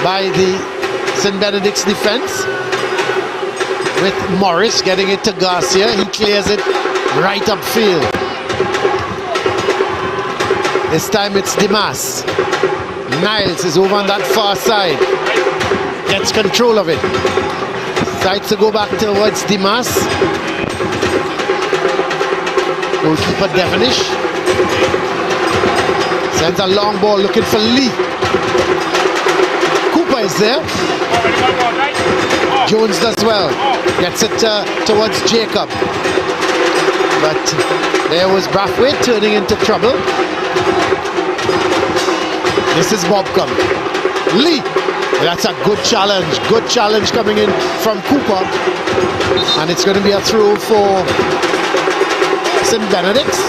by the St. Benedict's defense with Morris getting it to Garcia. He clears it right upfield. This time it's Dimas. Niles is over on that far side, gets control of it, decides to go back towards Dimas. Goalkeeper Devonish sends a long ball looking for Lee. Cooper is there. Jones does well, gets it towards Jacob, but there was Brathwaite turning into trouble. This is Bobcom. Lee, that's a good challenge coming in from Cooper, and it's going to be a throw for St. Benedict's,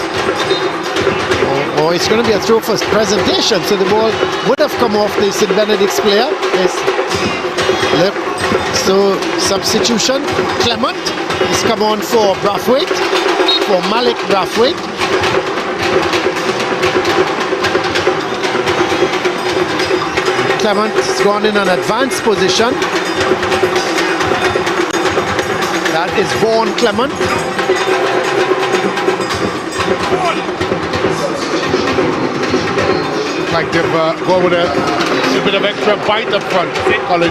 or it's going to be a throw for Presentation, so the ball would have come off the St. Benedict's player. So substitution, Clement is come on for Brathwaite, for Malik Brathwaite. Clement has gone in an advanced position. That is Vaughan Clement. Like they've gone with a bit of extra bite up front, Colin.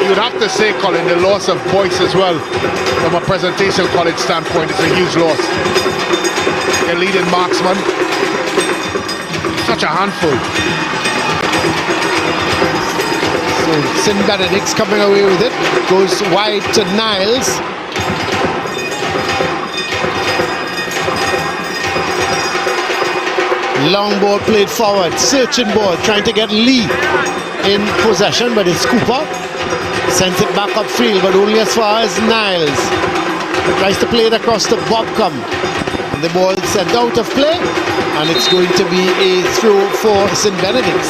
You'd have to say, Colin, the loss of Boyce as well, from a Presentation College standpoint, is a huge loss. Their leading marksman, such a handful. So St. Benedict's coming away with it, goes wide to Niles. Long ball played forward, searching ball, trying to get Lee in possession, but it's Cooper. Sends it back upfield, but only as far as Niles. Tries to play it across to Bobcom. And the ball is sent out of play, and it's going to be a throw for St. Benedict's.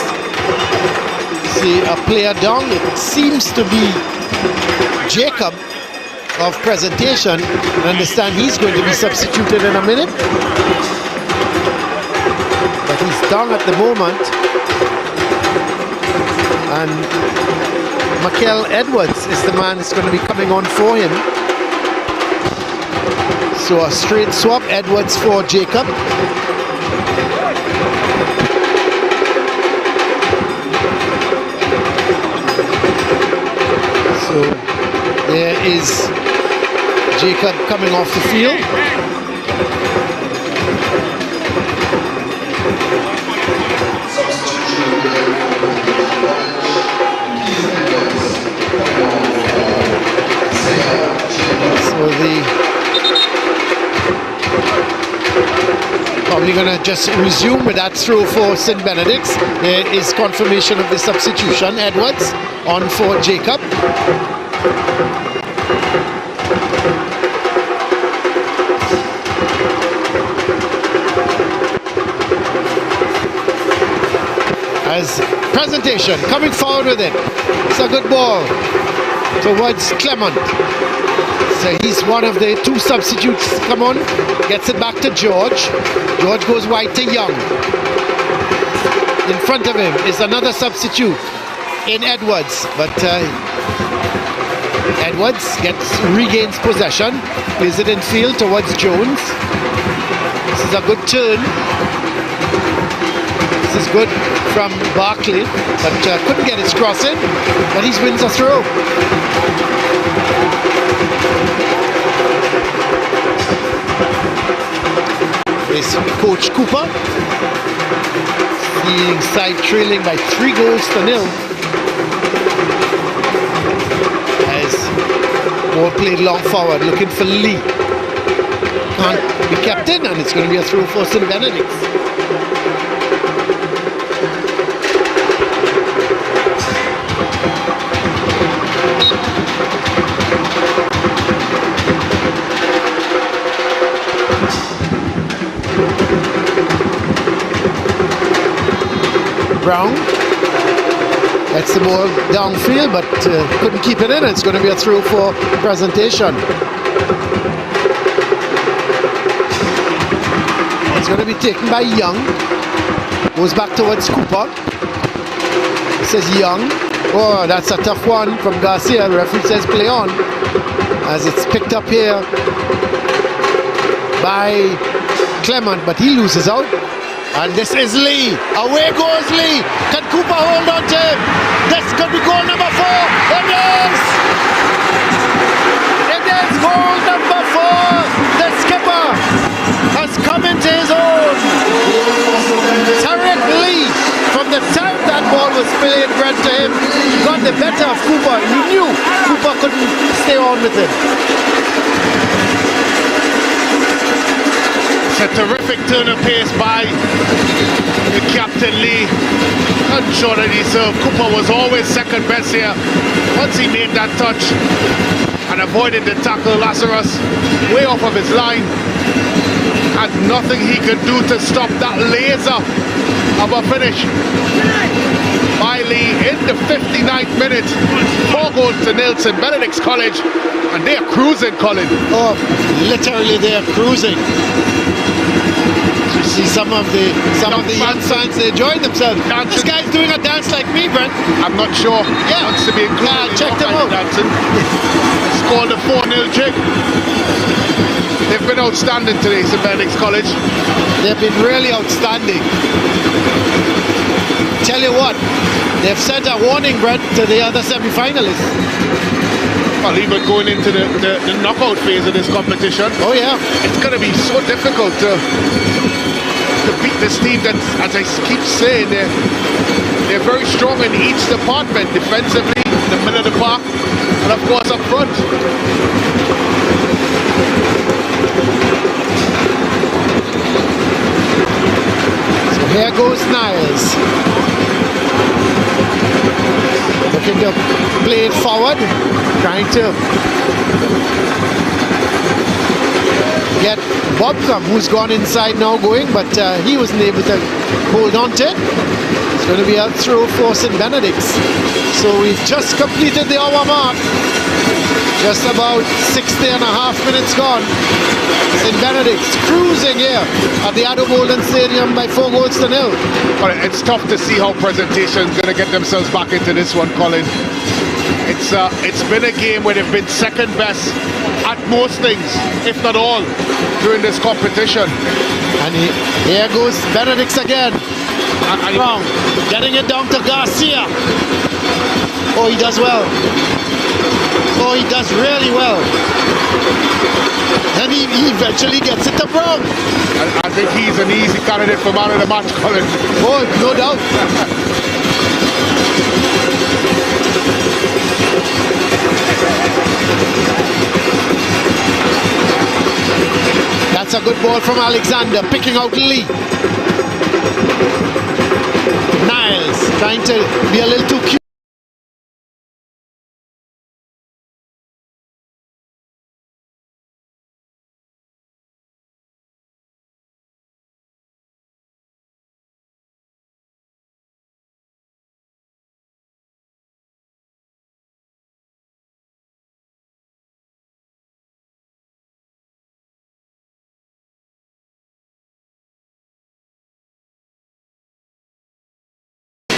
See a player down, it seems to be Jacob of Presentation. I understand he's going to be substituted in a minute. But he's down at the moment, and Michael Edwards is the man that's going to be coming on for him. So a straight swap, Edwards for Jacob. So there is Jacob coming off the field. Probably going to just resume with that throw for St. Benedict's. There is confirmation of the substitution. Edwards on for Jacob. As Presentation coming forward with it. It's a good ball towards Clement. So he's one of the two substitutes. Come on, gets it back to George. George goes wide to Young. In front of him is another substitute in Edwards, but Edwards regains possession, plays it in field towards Jones. This is a good turn. This is good from Barkley, but couldn't get his cross in, but he wins a throw. Is Coach Cooper, leading side trailing by 3-0. As ball played long forward, looking for Lee. Can't be kept in, and it's going to be a throw for St. Benedict's. Brown gets the ball downfield, but couldn't keep it in. It's going to be a throw for Presentation. going to be taken by Young. Goes back towards Cooper. It says Young. Oh, that's a tough one from Garcia. The referee says play on. As it's picked up here by Clement, but he loses out. And this is Lee. Away goes Lee. Can Cooper hold on to him? This could be goal number 4. It is! It is goal number 4. The skipper has come into his own. Tarek Lee, from the time that ball was played right to him, got the better of Cooper. You knew Cooper couldn't stay on with him. A terrific turn of pace by the captain Lee. Not sure that he served. Cooper was always second best here. Once he made that touch and avoided the tackle, Lazarus way off of his line. Had nothing he could do to stop that laser of a finish by Lee in the 59th minute. 4 goals to nil in Benedict's College, and they're cruising, Colin. Oh, literally they're cruising. You see some of the young fans, they enjoying themselves. This guy's doing a dance like me, Brent. I'm not sure. Yeah. Wants to be included. Check them out. Scored a 4-0 jig. They've been outstanding today, St. Benedict's College. They've been really outstanding. Tell you what, they've sent a warning, Brent, to the other semi-finalists. Well, even going into the knockout phase of this competition. Oh yeah. It's going to be so difficult to beat this team that, as I keep saying, they're very strong in each department. Defensively, in the middle of the park, and of course up front. So here goes Niles. Looking to play it forward, trying to get Bobcom, who's gone inside now going, but he wasn't able to hold on to it. It's going to be a throw for St. Benedict's. So we've just completed the hour mark. Just about 60.5 minutes gone. St. Benedict's cruising here at the Addo Bolden Stadium by 4 goals to nil. Well, it's tough to see how Presentation's going to get themselves back into this one, Colin. It's been a game where they've been second best at most things, if not all, during this competition. And here goes Benedict's again. Brown getting it down to Garcia. Oh, he does well. Oh, he does really well. And he eventually gets it to Brown. I think he's an easy candidate for man of the match, Colin. Oh, no doubt. That's a good ball from Alexander, picking out Lee. Niles trying to be a little too cute.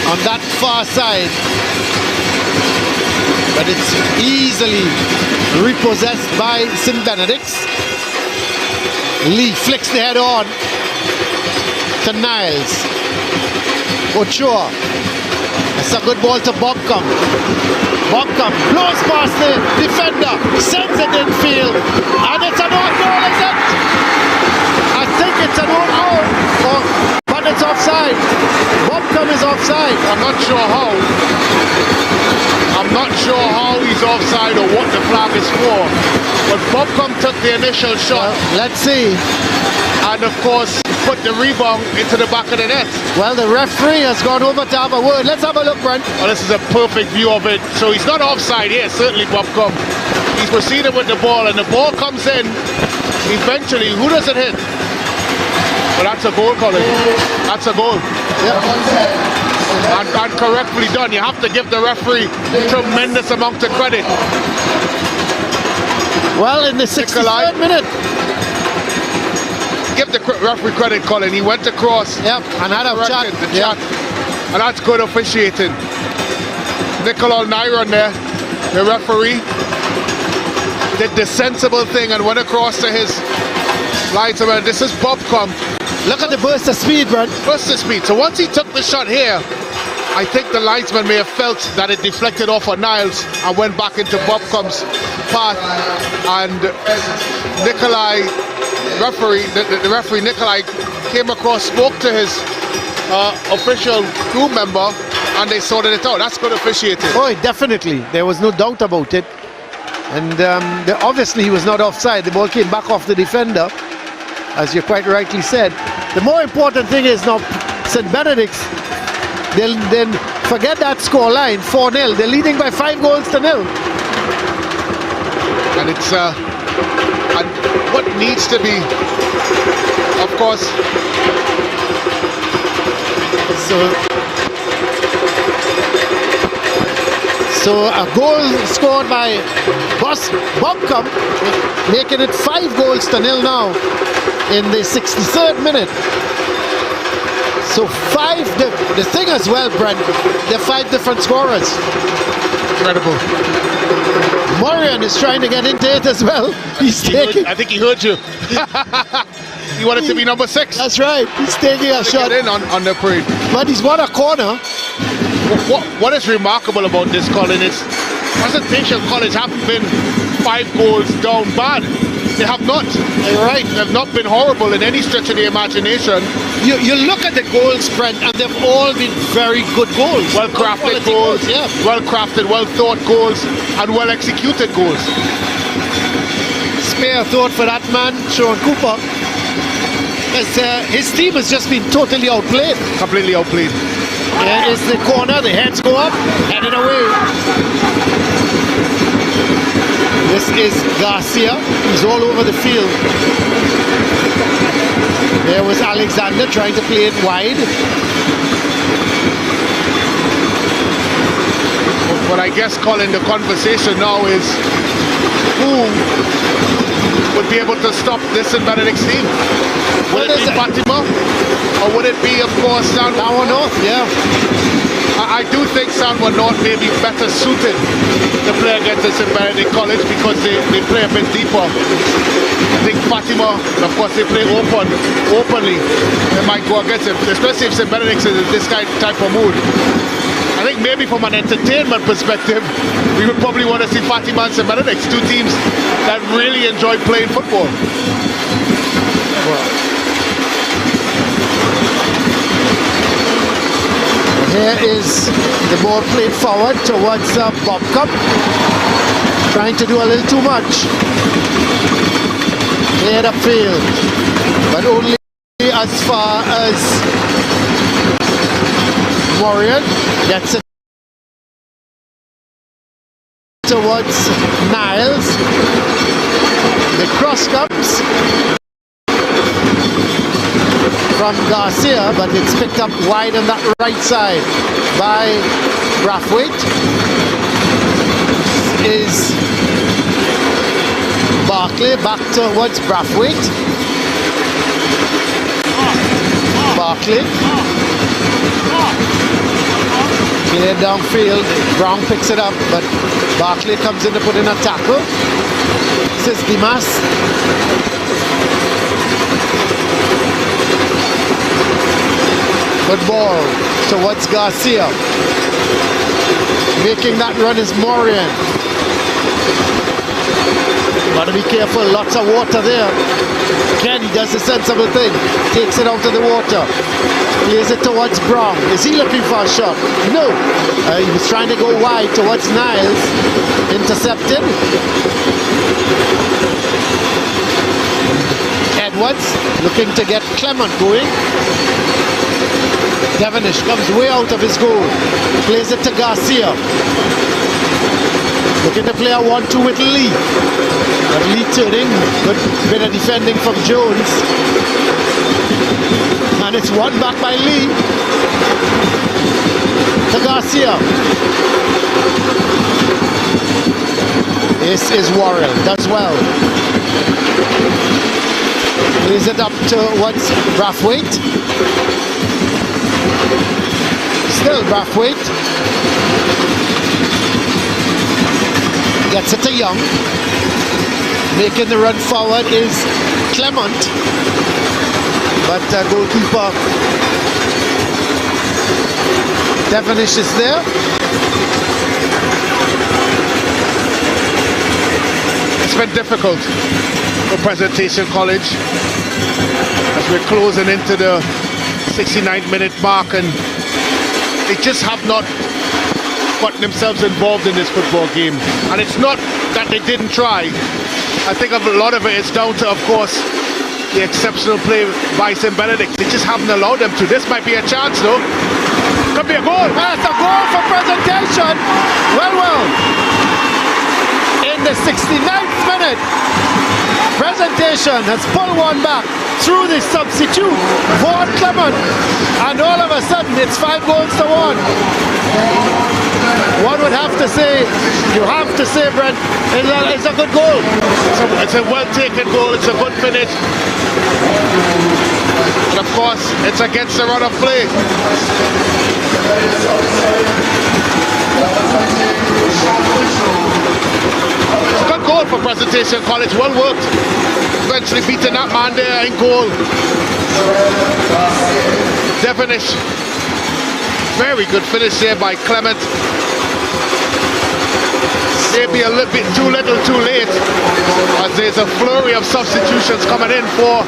On that far side, but it's easily repossessed by St. Benedict's. Lee flicks the head on to Niles. Ochoa. That's a good ball to Bobcom. Bobcom blows past the defender, sends it infield, and it's an own goal, is it? I think it's an own goal, but it's offside. Bobcom is offside. I'm not sure how. I'm not sure how he's offside or what the flag is for. But Bobcom took the initial shot. Well, let's see. And of course, put the rebound into the back of the net. Well, the referee has gone over to have a word. Let's have a look, Brent. Well, this is a perfect view of it. So he's not offside here, certainly Bobcom. He's proceeded with the ball, and the ball comes in. Eventually, who does it hit? Well, that's a goal, Colin. That's a goal. And correctly done. You have to give the referee tremendous amount of credit. Well, in the 63rd minute. Give the referee credit, Colin. He went across. Yep, and had a chat. The chat. And that's good officiating. Nicola Nyron there, the referee, did the sensible thing and went across to his linesman. This is Bobcom. Look at the burst of speed, Brent. Burst of speed. So once he took the shot here, I think the linesman may have felt that it deflected off on Niles and went back into Bobcom's path. And Nikolai, the referee Nikolai, came across, spoke to his official crew member, and they sorted it out. That's good officiating. Oh, definitely. There was no doubt about it. And obviously he was not offside. The ball came back off the defender, as you quite rightly said. The more important thing is now St. Benedict's, they'll then forget that score line, 4-0. They're leading by 5 goals to 0. And it's and what needs to be, of course. So a goal scored by Bobcom, making it 5 goals to 0 now in the 63rd minute. So 5, the thing as well, Brent, there are 5 different scorers. Incredible. Morian is trying to get into it as well. I think he heard you. He wanted to be number 6. That's right. He's taking a shot in on the parade. But he's won a corner. What is remarkable about this, Colin, is Presentation College haven't been 5 goals down bad. They have not. You're right. They have not been horrible in any stretch of the imagination. You look at the goals, Brent, and they've all been very good goals. Well-crafted goals, yeah. Well-crafted, well-thought goals, and well-executed goals. Spare thought for that man, Sean Cooper. His team has just been totally outplayed. Completely outplayed. There is the corner, the heads go up, headed away. This is Garcia, he's all over the field. There was Alexander trying to play it wide. But I guess, Colin, the conversation now is who would be able to stop this St. Benedict's team? Would it be Fatima? Or would it be, of course, Sanwa North? Yeah. I do think Sanwa North may be better suited to play against St. Benedict College because they play a bit deeper. I think Fatima, of course, they play openly. They might go against him, especially if St. Benedict's is in this type of mood. I think maybe from an entertainment perspective, we would probably want to see Fatima and St. Benedict's, 2 teams that really enjoy playing football. Here is the ball played forward towards Bobcom. Trying to do a little too much. Cleared upfield, but only as far as Morian gets it towards Niles. The cross comes from Garcia, but it's picked up wide on that right side by Brathwaite. Is Barclay back towards Brathwaite. Barclay cleared downfield. Brown picks it up, but Barclay comes in to put in a tackle. This is Dimas. Good ball towards Garcia. Making that run is Morian. Gotta be careful, lots of water there. Kenny does the sensible thing. Takes it out of the water. Plays it towards Brown. Is he looking for a shot? No. He was trying to go wide towards Niles. Intercepted. Edwards looking to get Clement going. Devonish comes way out of his goal. Plays it to Garcia. Looking to play a 1-2 with Lee. But Lee turning. Good bit of defending from Jones. And it's won back by Lee. To Garcia. This is Warrell. Does well. Plays it up towards Brathwaite. Still Brathwaite. Gets it to Young. Making the run forward is Clement. But goalkeeper Devonish is there. It's been difficult for Presentation College as we're closing into the 69th-minute mark, and they just have not gotten themselves involved in this football game. And it's not that they didn't try. I think a lot of it is down to, of course, the exceptional play by St. Benedict. They just haven't allowed them to. This might be a chance, though. Could be a goal. That's a goal for Presentation. Well. In the 69th minute, Presentation has pulled one back through the substitute, Vaughan Clement, and all of a sudden it's 5 goals to 1. One would have to say, Brent, it's a good goal. It's a well-taken goal, it's a good finish. And of course, it's against the run of play. It's a good goal for Presentation College, well worked. Eventually beating that man there in goal. Devonish. Very good finish there by Clement. Maybe a little bit too little too late, as there's a flurry of substitutions coming in for,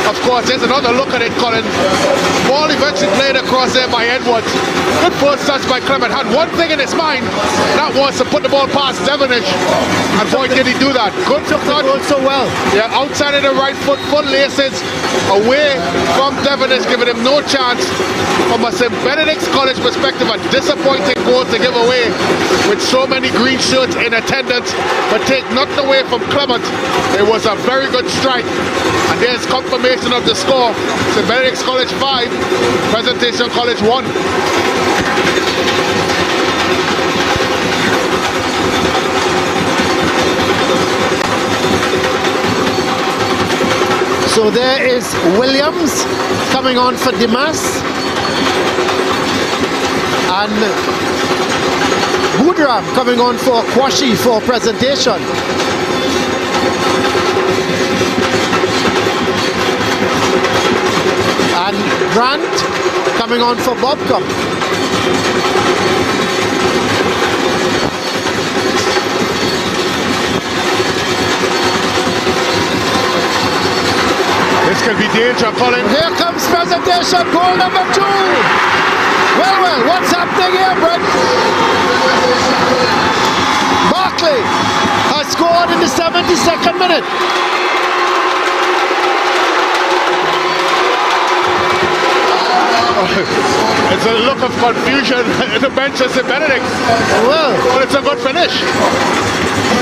of course, there's another look at it, Colin. Ball eventually played across there by Edwards. Good first touch by Clement. Had one thing in his mind, that was to put the ball past Devonish. And boy, did he do that. Good touch. So well. Yeah, outside of the right foot, full laces, away from Devonish, giving him no chance. From a St. Benedict's College perspective, a disappointing goal to give away with so many green shirts in attendance. But take nothing away from Clement. It was a very good strike. And there's confirmation of the score. St. Benedict's College 5, Presentation College 1. So there is Williams coming on for Dimas. And Boudram coming on for Kwashi for Presentation. And Grant coming on for Bobcom. This could be danger, Colin. Here comes Presentation, goal number 2. Well, what's happening here, Brett? Barkley has scored in the 72nd minute. It's a look of confusion in the bench of St. Benedict. Well, it's a good finish.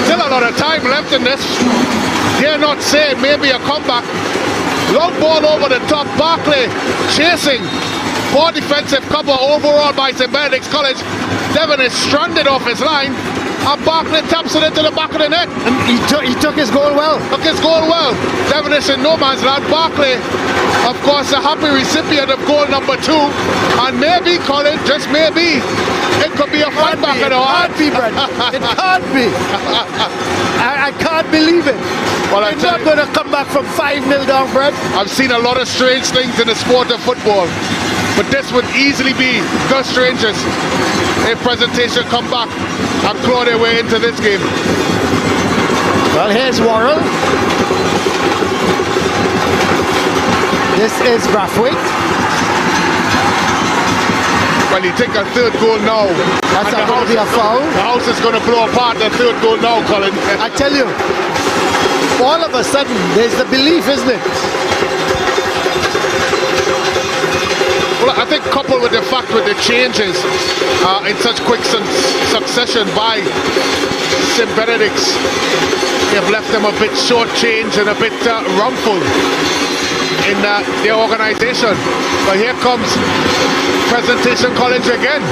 Still a lot of time left in this. Dare not say maybe a comeback. Long ball over the top. Barkley chasing. Poor defensive cover overall by St. Benedict's College. Devon is stranded off his line. And Barkley taps it into the back of the net. And he took his goal well. Devon is in no man's land. Barkley, of course, a happy recipient of goal number 2. And maybe, Colin, just maybe, it could be a fight back at all. It can't be, Brent. It can't be. I can't believe it. Well, I'm not going to come back from 5-0 down, Brent. I've seen a lot of strange things in the sport of football. But this would easily be the strangest if Presentation come back and claw their way into this game. Well, here's Worrell. This is Brathwaite. Well, you take a third goal now. That's not going to be a foul. The house is going to blow apart the third goal now, Colin. I tell you, all of a sudden, there's the belief, isn't it? Well, I think coupled with the fact with the changes in such quick succession by St. Benedict's, they've left them a bit short-changed and a bit rumpled in their organisation. But here comes Presentation College again.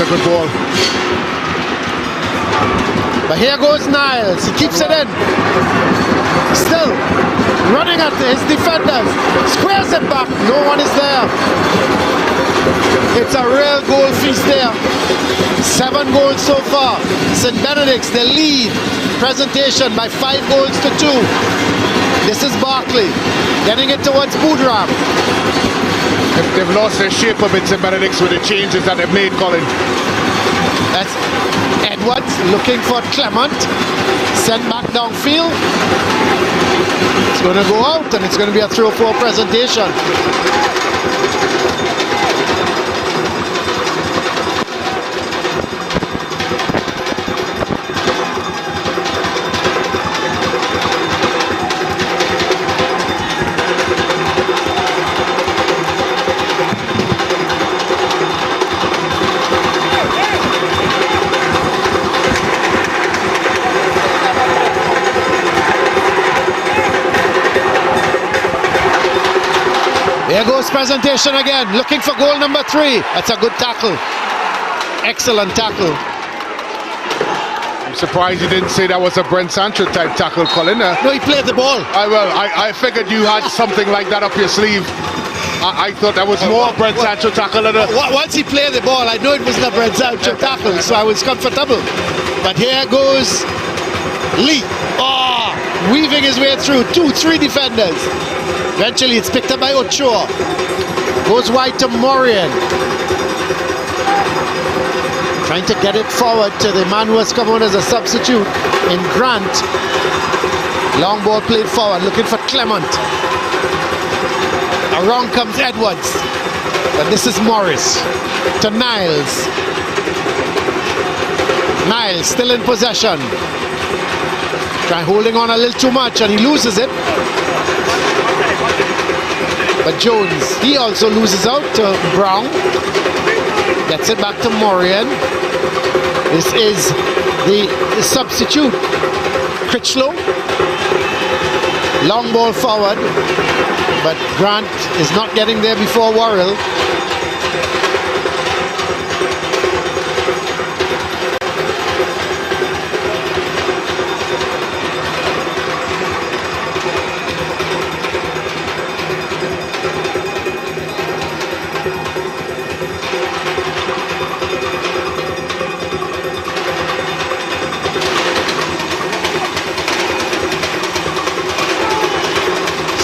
a good ball. But here goes Niles. He keeps it in. Still running at his defenders. Squares it back. No one is there. It's a real goal feast there. 7 goals so far. St. Benedict's, the lead. Presentation by 5 goals to 2. This is Barkley getting it towards Boudram. They've lost their shape a bit, St. Benedict's, with the changes that they've made, Colin. That's Edwards looking for Clement. Sent back downfield. It's going to go out and it's going to be a throw for Presentation. Here goes Presentation again, looking for goal number 3. That's a good tackle. Excellent tackle. I'm surprised you didn't say that was a Brent Sancho type tackle, Colin. No, he played the ball. I figured you had something like that up your sleeve. I thought that was more Brent Sancho tackle than a... Once he played the ball, I know it wasn't a Brent Sancho tackle, so I was comfortable. But here goes Lee. Oh, weaving his way through 2-3 defenders. Eventually it's picked up by Ochoa. Goes wide to Morian. Trying to get it forward to the man who has come on as a substitute in Grant. Long ball played forward, looking for Clement. Around comes Edwards. But this is Morris to Niles. Niles still in possession. Try holding on a little too much and he loses it. But Jones, he also loses out to Brown. Gets it back to Morian. This is the substitute, Critchlow. Long ball forward, but Grant is not getting there before Worrell.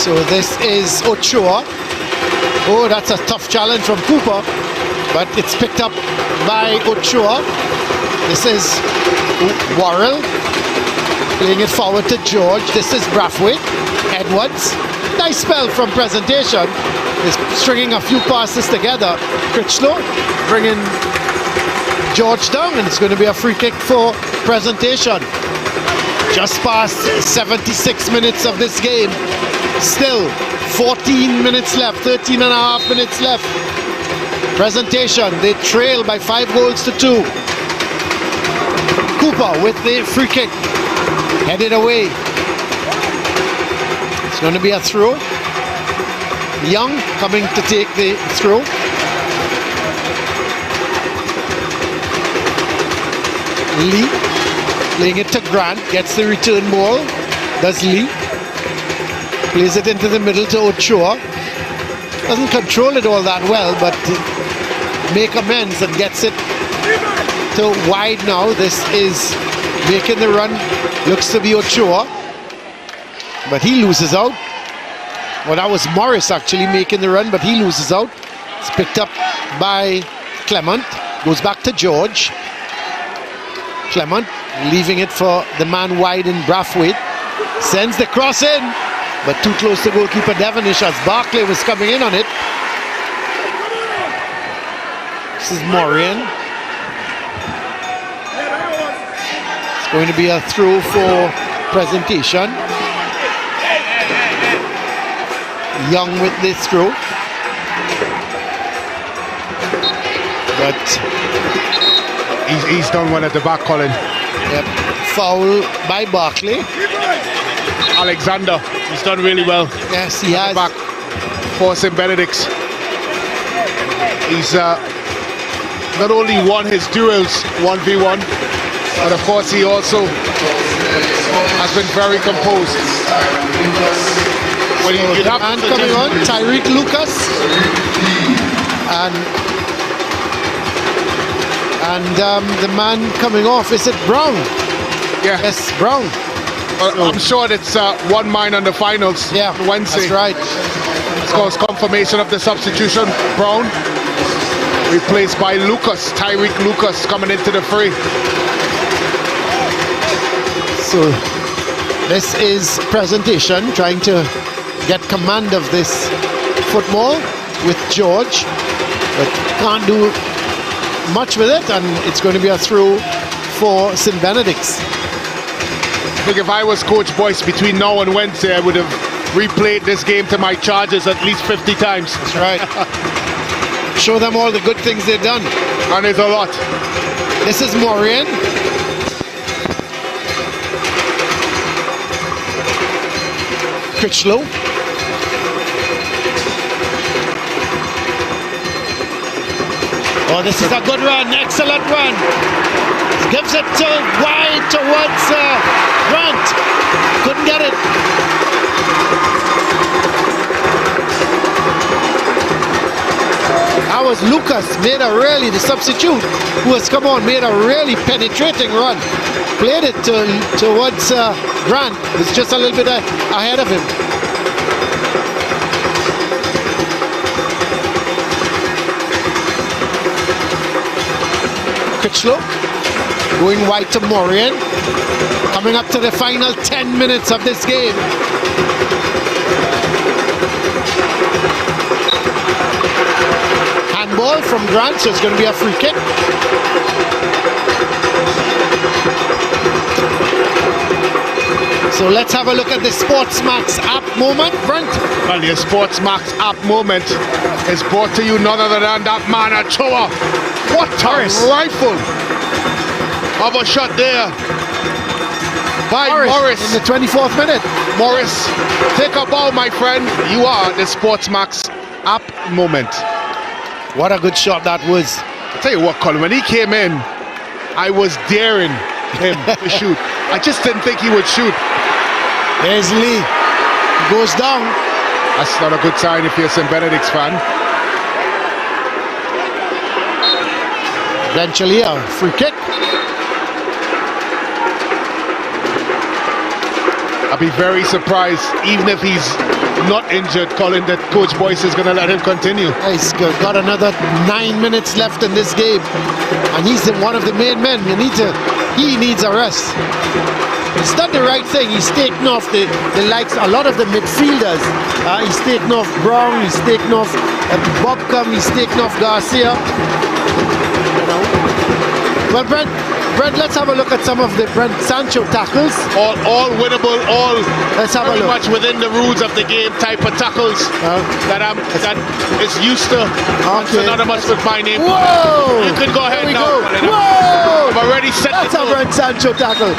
So this is Ochoa. Oh, that's a tough challenge from Cooper, but it's picked up by Ochoa. This is Worrell playing it forward to George. This is Brathwaite. Edwards. Nice spell from Presentation. Is stringing a few passes together. Critchlow bringing George down, and it's going to be a free kick for Presentation. Just past 76 minutes of this game. Still 14 minutes left, 13 and a half minutes left. Presentation, they trail by 5 goals to 2. Cooper with the free kick, headed away. It's going to be a throw. Young coming to take the throw. Lee playing it to Grant, gets the return ball. Does Lee. Plays it into the middle to Ochoa. Doesn't control it all that well, but make amends and gets it to wide now. This is making the run. Looks to be Ochoa. But he loses out. Well, that was Morris actually making the run, but he loses out. It's picked up by Clement. Goes back to George. Clement leaving it for the man wide in Brathwaite. Sends the cross in. But too close to goalkeeper Devonish as Barkley was coming in on it. This is Morian. It's going to be a throw for Presentation. Young with this throw. But he's done well at the back, Colin. Yep. Foul by Barkley. Alexander, he's done really well. Yes, he has. Back for St. Benedict's. He's not only won his duels 1v1, but of course he also has been very composed. Well, So the man coming on, Tyreek Lucas, and the man coming off, is it Brown? Yeah. Yes, Brown. Well, I'm sure it's one mind on the finals. Yeah, Wednesday. that's right. Of course, confirmation of the substitution. Brown replaced by Lucas, Tyreek Lucas coming into the fray. So this is Presentation trying to get command of this football with George, but can't do much with it, and it's going to be a throw for St. Benedict's. I think if I was Coach Boyce between now and Wednesday, I would have replayed this game to my charges at least 50 times. That's right. Show them all the good things they've done. And it's a lot. This is Maureen. Critchlow. Oh, this is a good run, excellent run. Gives it to wide towards Grant. Couldn't get it. That was Lucas, made a really, the substitute who has come on, made a really penetrating run. Played it towards Grant, was just a little bit ahead of him. Critchlow going wide to Maureen. Coming up to the final 10 minutes of this game. Handball from Grant, so it's going to be a free kick. So let's have a look at the Sportsmax app moment, Brent. Well, the Sportsmax app moment is brought to you none other than that man at Choa. What a rifle of a shot there by Morris. In the 24th minute. Morris, take a bow, my friend. You are the Sportsmax app moment. What a good shot that was. I'll tell you what, Colin, when he came in, I was daring him to shoot. I just didn't think he would shoot. There's Lee. He goes down. That's not a good sign if you're a St. Benedict's fan. Eventually a free kick. I'll be very surprised, even if he's not injured, Colin, that Coach Boyce is going to let him continue. He's got another 9 minutes left in this game, and he's one of the main men. He needs a rest. He's done the right thing. He's taken off the likes, a lot of the midfielders. He's taken off Brown, he's taken off Bobcom, he's taken off Garcia. Well, Brent, let's have a look at some of the Brent Sancho tackles. All winnable, all let's have very a look. much within the rules of the game type of tackles that is used to. Okay. Synonymous with my name. Whoa! You can go ahead There we now. go. Whoa! I've already set That's the a tone. Brent Sancho tackle.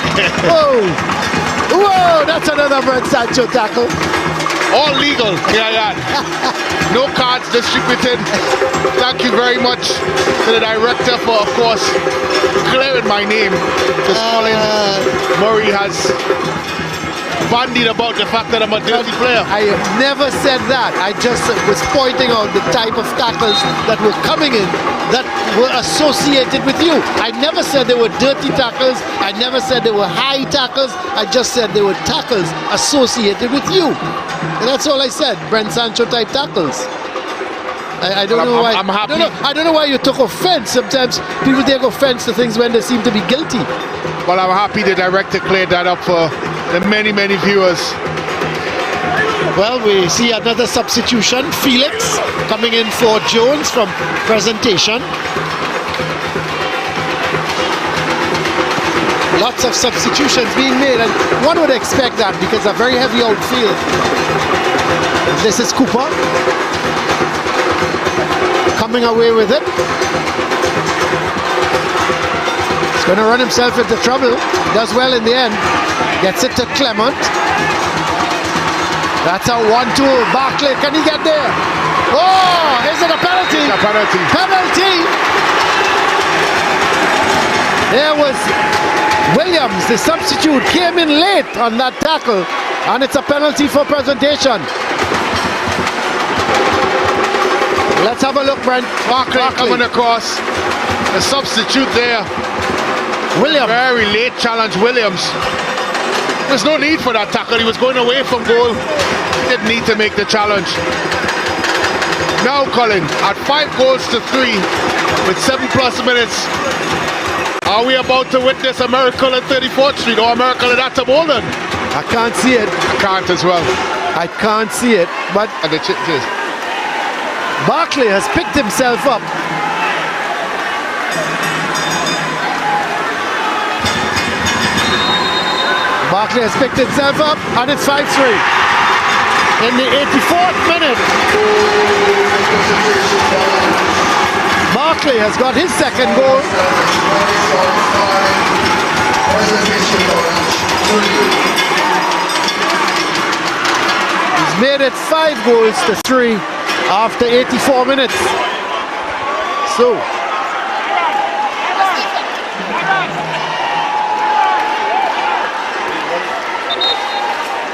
Whoa! Whoa! That's another Brent Sancho tackle. All legal. Yeah. No cards distributed. Thank you very much to the director for, of course, clearing my name. Because Colin Murray has bandied about the fact that I'm a dirty player. I have never said that. I just was pointing out the type of tackles that were coming in that were associated with you. I never said they were dirty tackles. I never said they were high tackles. I just said they were tackles associated with you. And that's all I said. Brent Sancho type tackles. I don't know why. I'm happy. I don't know why you took offense. Sometimes people take offense to things when they seem to be guilty. Well, I'm happy the director cleared that up for the many viewers. Well, we see another substitution. Felix coming in for Jones from Presentation. Lots of substitutions being made, and one would expect that because a very heavy outfield. This is Cooper coming away with it. He's going to run himself into trouble. Does well in the end. Gets it to Clement. That's a 1-2. Barclay, can he get there? Oh, is it a penalty? A penalty. Penalty! There was Williams, the substitute, came in late on that tackle, and it's a penalty for presentation. Let's have a look, Brent. Barkley coming across. The substitute there. Williams. Very late challenge, Williams. There's no need for that tackle. He was going away from goal. Didn't need to make the challenge. Now, Colin, at 5 goals to 3 with 7+ minutes, are we about to witness a miracle at 34th Street or a miracle at Atom Holden? I can't see it. I can't as well. I can't see it, but And the changes. Barkley has picked himself up. Barkley has picked himself up, and it's 5-3. In the 84th minute, Barkley has got his second goal. He's made it 5 goals to 3 after 84 minutes. So,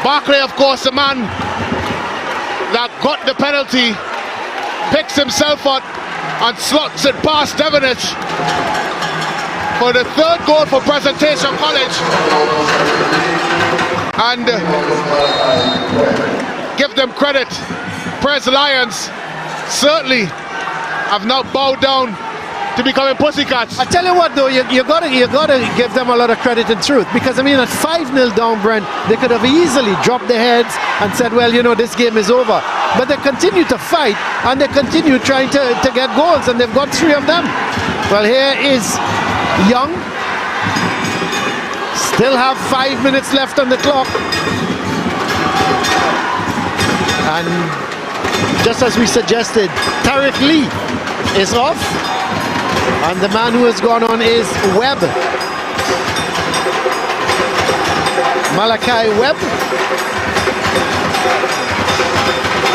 Barkley, of course, the man that got the penalty, picks himself up and slots it past Devonich for the 3rd goal for Presentation College. And give them credit, Pres Lions certainly have now bowed down to becoming pussycats. I tell you what though, you gotta give them a lot of credit in truth, because I mean at 5-0 down, Brent, they could have easily dropped their heads and said, well, you know, this game is over. But they continue to fight, and they continue trying to get goals, and they've got 3 of them. Well, here is Young. Still have 5 minutes left on the clock. And just as we suggested, Tariq Lee is off. And the man who has gone on is Webb. Malachi Webb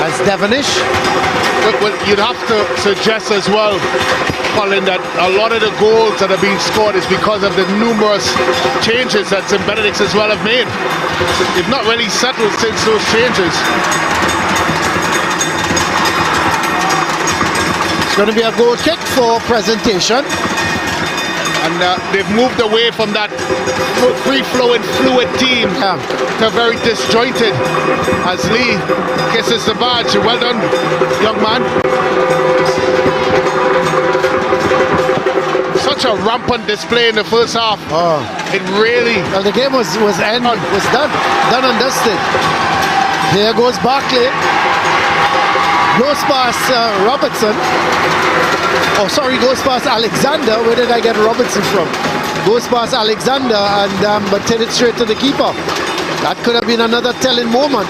as Devonish. Well, you'd have to suggest as well, Colin, that a lot of the goals that are being scored is because of the numerous changes that St. Benedict's as well have made. They've not really settled since those changes. It's going to be a goal kick for Presentation. And they've moved away from that free-flowing, fluid team to very disjointed as Lee kisses the badge. Well done, young man. Such a rampant display in the first half. Oh. It really... Well, the game was done and dusted. Here goes Barkley. Goes past Robertson. Oh, sorry, goes past Alexander. Where did I get Robertson from? Goes past Alexander and but hit it straight to the keeper. That could have been another telling moment.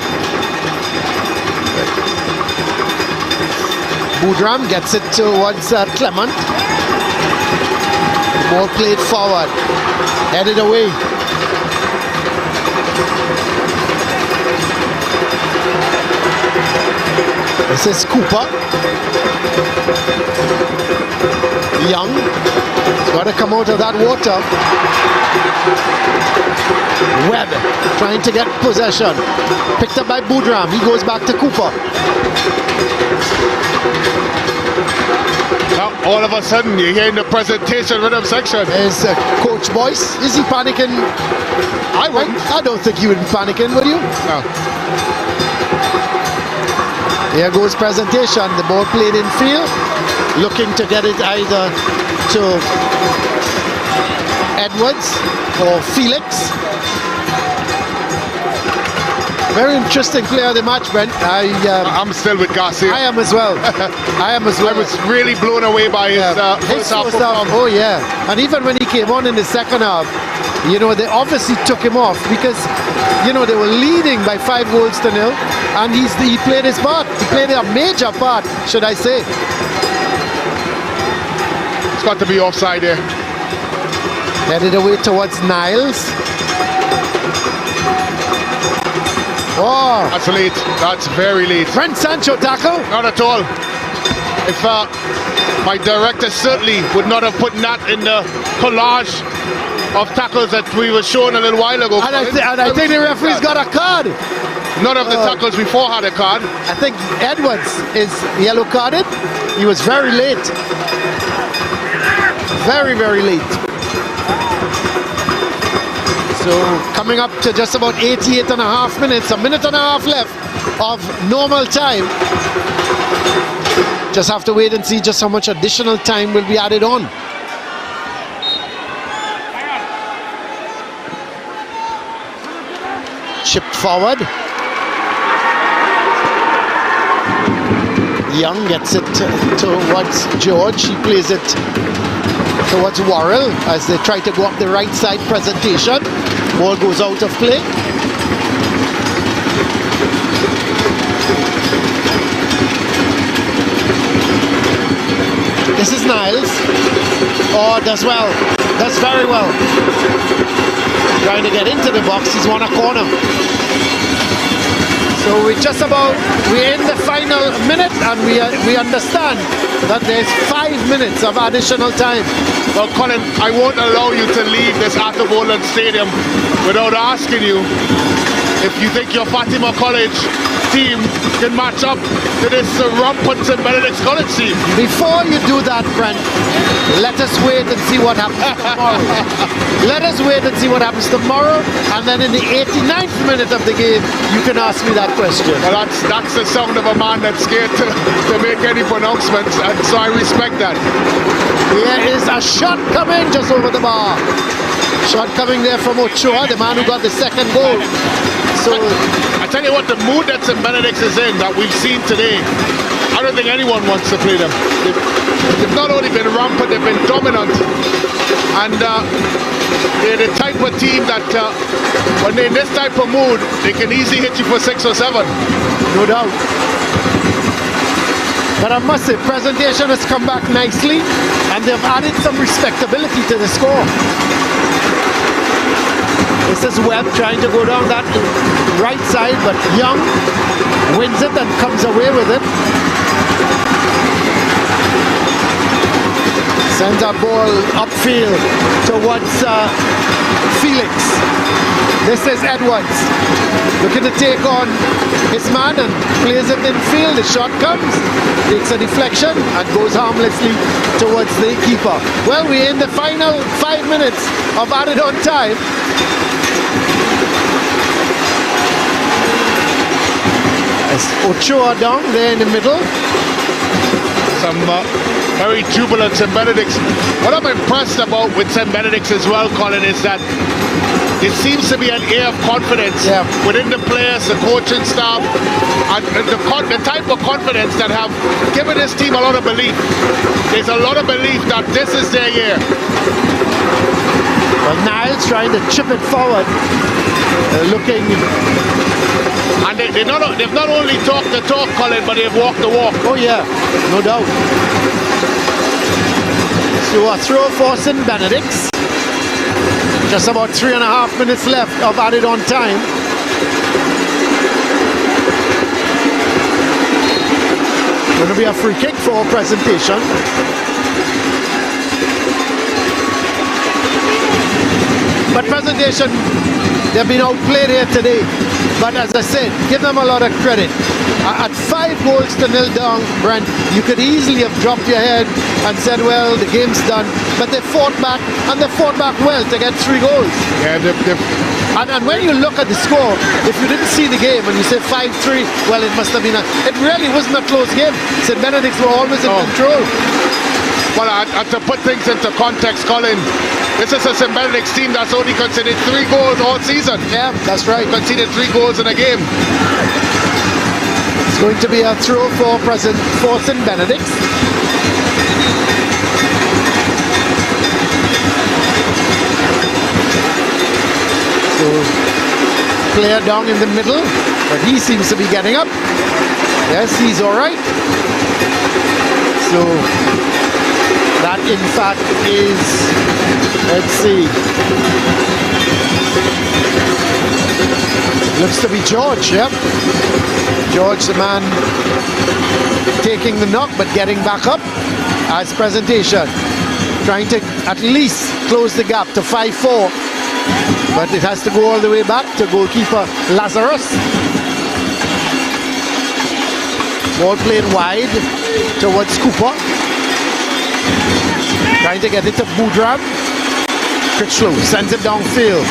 Boudram gets it towards Clement. Ball played forward. Headed away. This is Cooper. Young. He's got to come out of that water. Webb trying to get possession. Picked up by Boudram. He goes back to Cooper. Now, all of a sudden, you're hearing the Presentation rhythm section. There's Coach Boyce. Is he panicking? I don't think he would be panicking, would you? No. Here goes Presentation. The ball played in field. Looking to get it either to Edwards or Felix. Very interesting player of the match, Brent. I'm still with Garcia. I am as well. I was really blown away by his first half performance. Oh yeah, and even when he came on in the second half, you know, they obviously took him off because, you know, they were leading by 5 goals to 0, and he played his part. He played a major part, should I say. It's got to be offside there. Headed away towards Niles. Oh, that's late. That's very late. Brent Sancho tackle? Not at all. If my director certainly would not have put that in the collage of tackles that we were showing a little while ago. And I think the referee's got a card. None of the tackles before had a card. I think Edwards is yellow carded. He was very late. Very, very late. So coming up to just about 88 and a half minutes, a minute and a half left of normal time. Just have to wait and see just how much additional time will be added on. Chipped forward. Young gets it towards George. He plays it towards Worrell as they try to go up the right side presentation. Ball goes out of play. This is Niles. Oh, does well. Does very well. Trying to get into the box. He's won a corner. So we're in the final minute, and we understand that there's 5 minutes of additional time. Well, Colin, I won't allow you to leave this Arthur Boland Stadium without asking you if you think your Fatima College team can match up to this rampant St. Benedict's College team. Before you do that, Brent, let us wait and see what happens tomorrow. Let us wait and see what happens tomorrow, and then in the 89th minute of the game, you can ask me that question. Well, that's the sound of a man that's scared to make any pronouncements, and so I respect that. There is a shot coming just over the bar. Shot coming there from Ochoa, the man who got the second goal. So I tell you what, the mood that St. Benedict's is in, that we've seen today, I don't think anyone wants to play them. They've not only been rampant, they've been dominant. And they're the type of team that when they're in this type of mood, they can easily hit you for 6 or 7. No doubt. But I must say, presentation has come back nicely, and they've added some respectability to the score. This is Webb trying to go down that right side, but Young wins it and comes away with it. Sends a ball upfield towards Felix. This is Edwards looking to take on his man and plays it in field. The shot comes, takes a deflection and goes harmlessly towards the keeper. Well, we're in the final 5 minutes of added on time. Ochoa down there in the middle. Some very jubilant St. Benedict's. What I'm impressed about with St. Benedict's as well, Colin, is that there seems to be an air of confidence within the players, the coaching staff, and the type of confidence that have given this team a lot of belief. There's a lot of belief that this is their year. Well, Niles trying to chip it forward, looking. And they've not only talked the talk, Colin, but they've walked the walk. Oh yeah, no doubt. So a throw for St. Benedict's. Just about 3.5 minutes left of added on time. Going to be a free kick for presentation. But presentation, they've been outplayed here today. But as I said, give them a lot of credit. At 5 goals to 0 down, Brent, you could easily have dropped your head and said, well, the game's done. But they fought back, and they fought back well to get 3 goals. Yeah, and when you look at the score, if you didn't see the game and you say 5-3, well, it must have been it really wasn't a close game. St. Benedict's were always in control. Well, and to put things into context, Colin, this is a St. Benedict's team that's only conceded 3 goals all season. Yeah, that's right. Conceded 3 goals in a game. It's going to be a throw for St. Benedict's. So, player down in the middle, but he seems to be getting up. Yes, he's all right. So, that in fact is, let's see, looks to be George, yep. George, the man taking the knock but getting back up. as Presentation trying to at least close the gap to 5-4, but it has to go all the way back to goalkeeper Lazarus. Ball played wide towards Cooper, trying to get it to Boudram. Critchlow sends it downfield.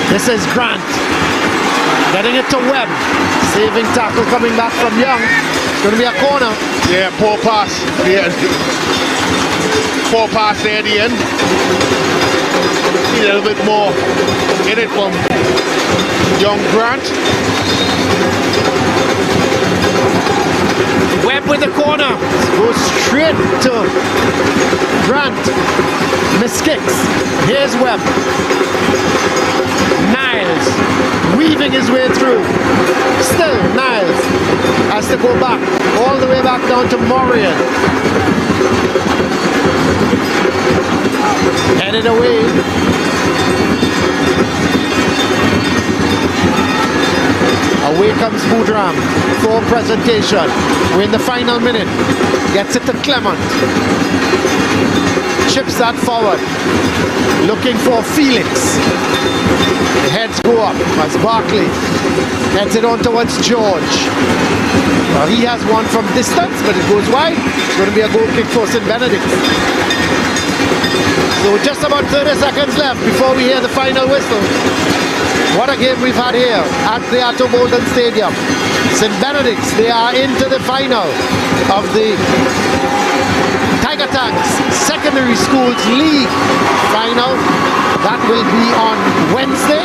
This is Grant getting it to Webb, saving tackle coming back from Young. It's going to be a corner. Yeah, poor pass. Yeah. Poor pass there at the end. Need a little bit more in it from young Grant. Webb with the corner. Goes straight to Grant. Miskicks. Here's Webb. Niles weaving his way through. Still Niles has to go back, all the way back down to Morian. Headed away. Away comes Boudram for Presentation. We're in the final minute. Gets it to Clement. Chips that forward. Looking for Felix. The heads go up as Barkley heads it on towards George. Well, he has one from distance, but it goes wide. It's going to be a goal kick for St. Benedict. So just about 30 seconds left before we hear the final whistle. What a game we've had here at the Atto Boldon Stadium. St. Benedict's, they are into the final of the Tiger Tanks Secondary Schools League final. That will be on Wednesday.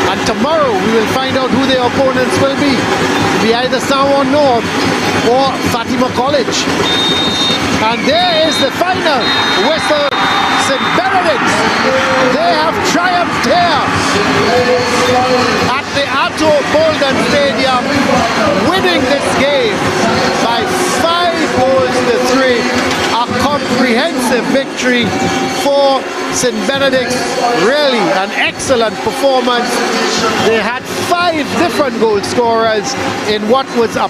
And tomorrow we will find out who their opponents will be. It'll be either Sanwan North or Fatima College. And there is the final whistle. St. Benedict's, they have triumphed here at the Atto Boldon Stadium, winning this game by 5 goals to 3. A comprehensive victory for St. Benedict's. Really an excellent performance. They had 5 different goal scorers in what was a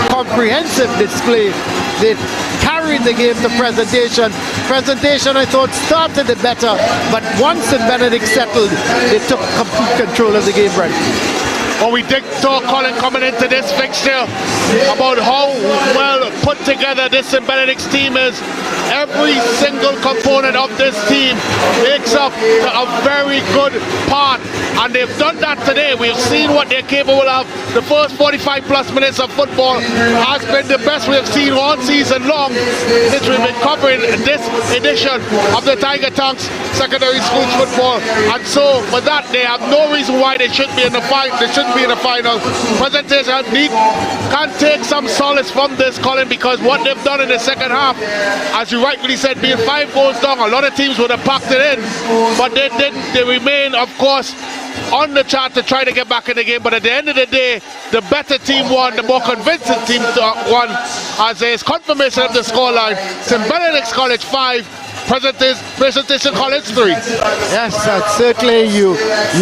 comprehensive display. They carried the game to Presentation. Presentation, I thought, started it better, but once St. Benedict settled, they took complete control of the game, Brent. Well, we did talk, Colin, coming into this fixture about how well put together this St. Benedict's team is. Every single component of this team makes up a very good part, and they've done that today. We've seen what they're capable of. The first 45 plus minutes of football has been the best we've seen all season long since we've been covering this edition of the Tiger Tanks Secondary Schools football. And so for that, they have no reason why they shouldn't be in the final. They shouldn't be in the final. Presentation can take some solace from this, Colin, because what they've done in the second half, as you rightfully said, being 5 goals down, a lot of teams would have packed it in, but they didn't. They remain, of course, on the chart to try to get back in the game. But at the end of the day, the better team won, the more convincing team won, as there is confirmation of the scoreline. St. Benedict's College 5, Presentation College 3. Yes, certainly you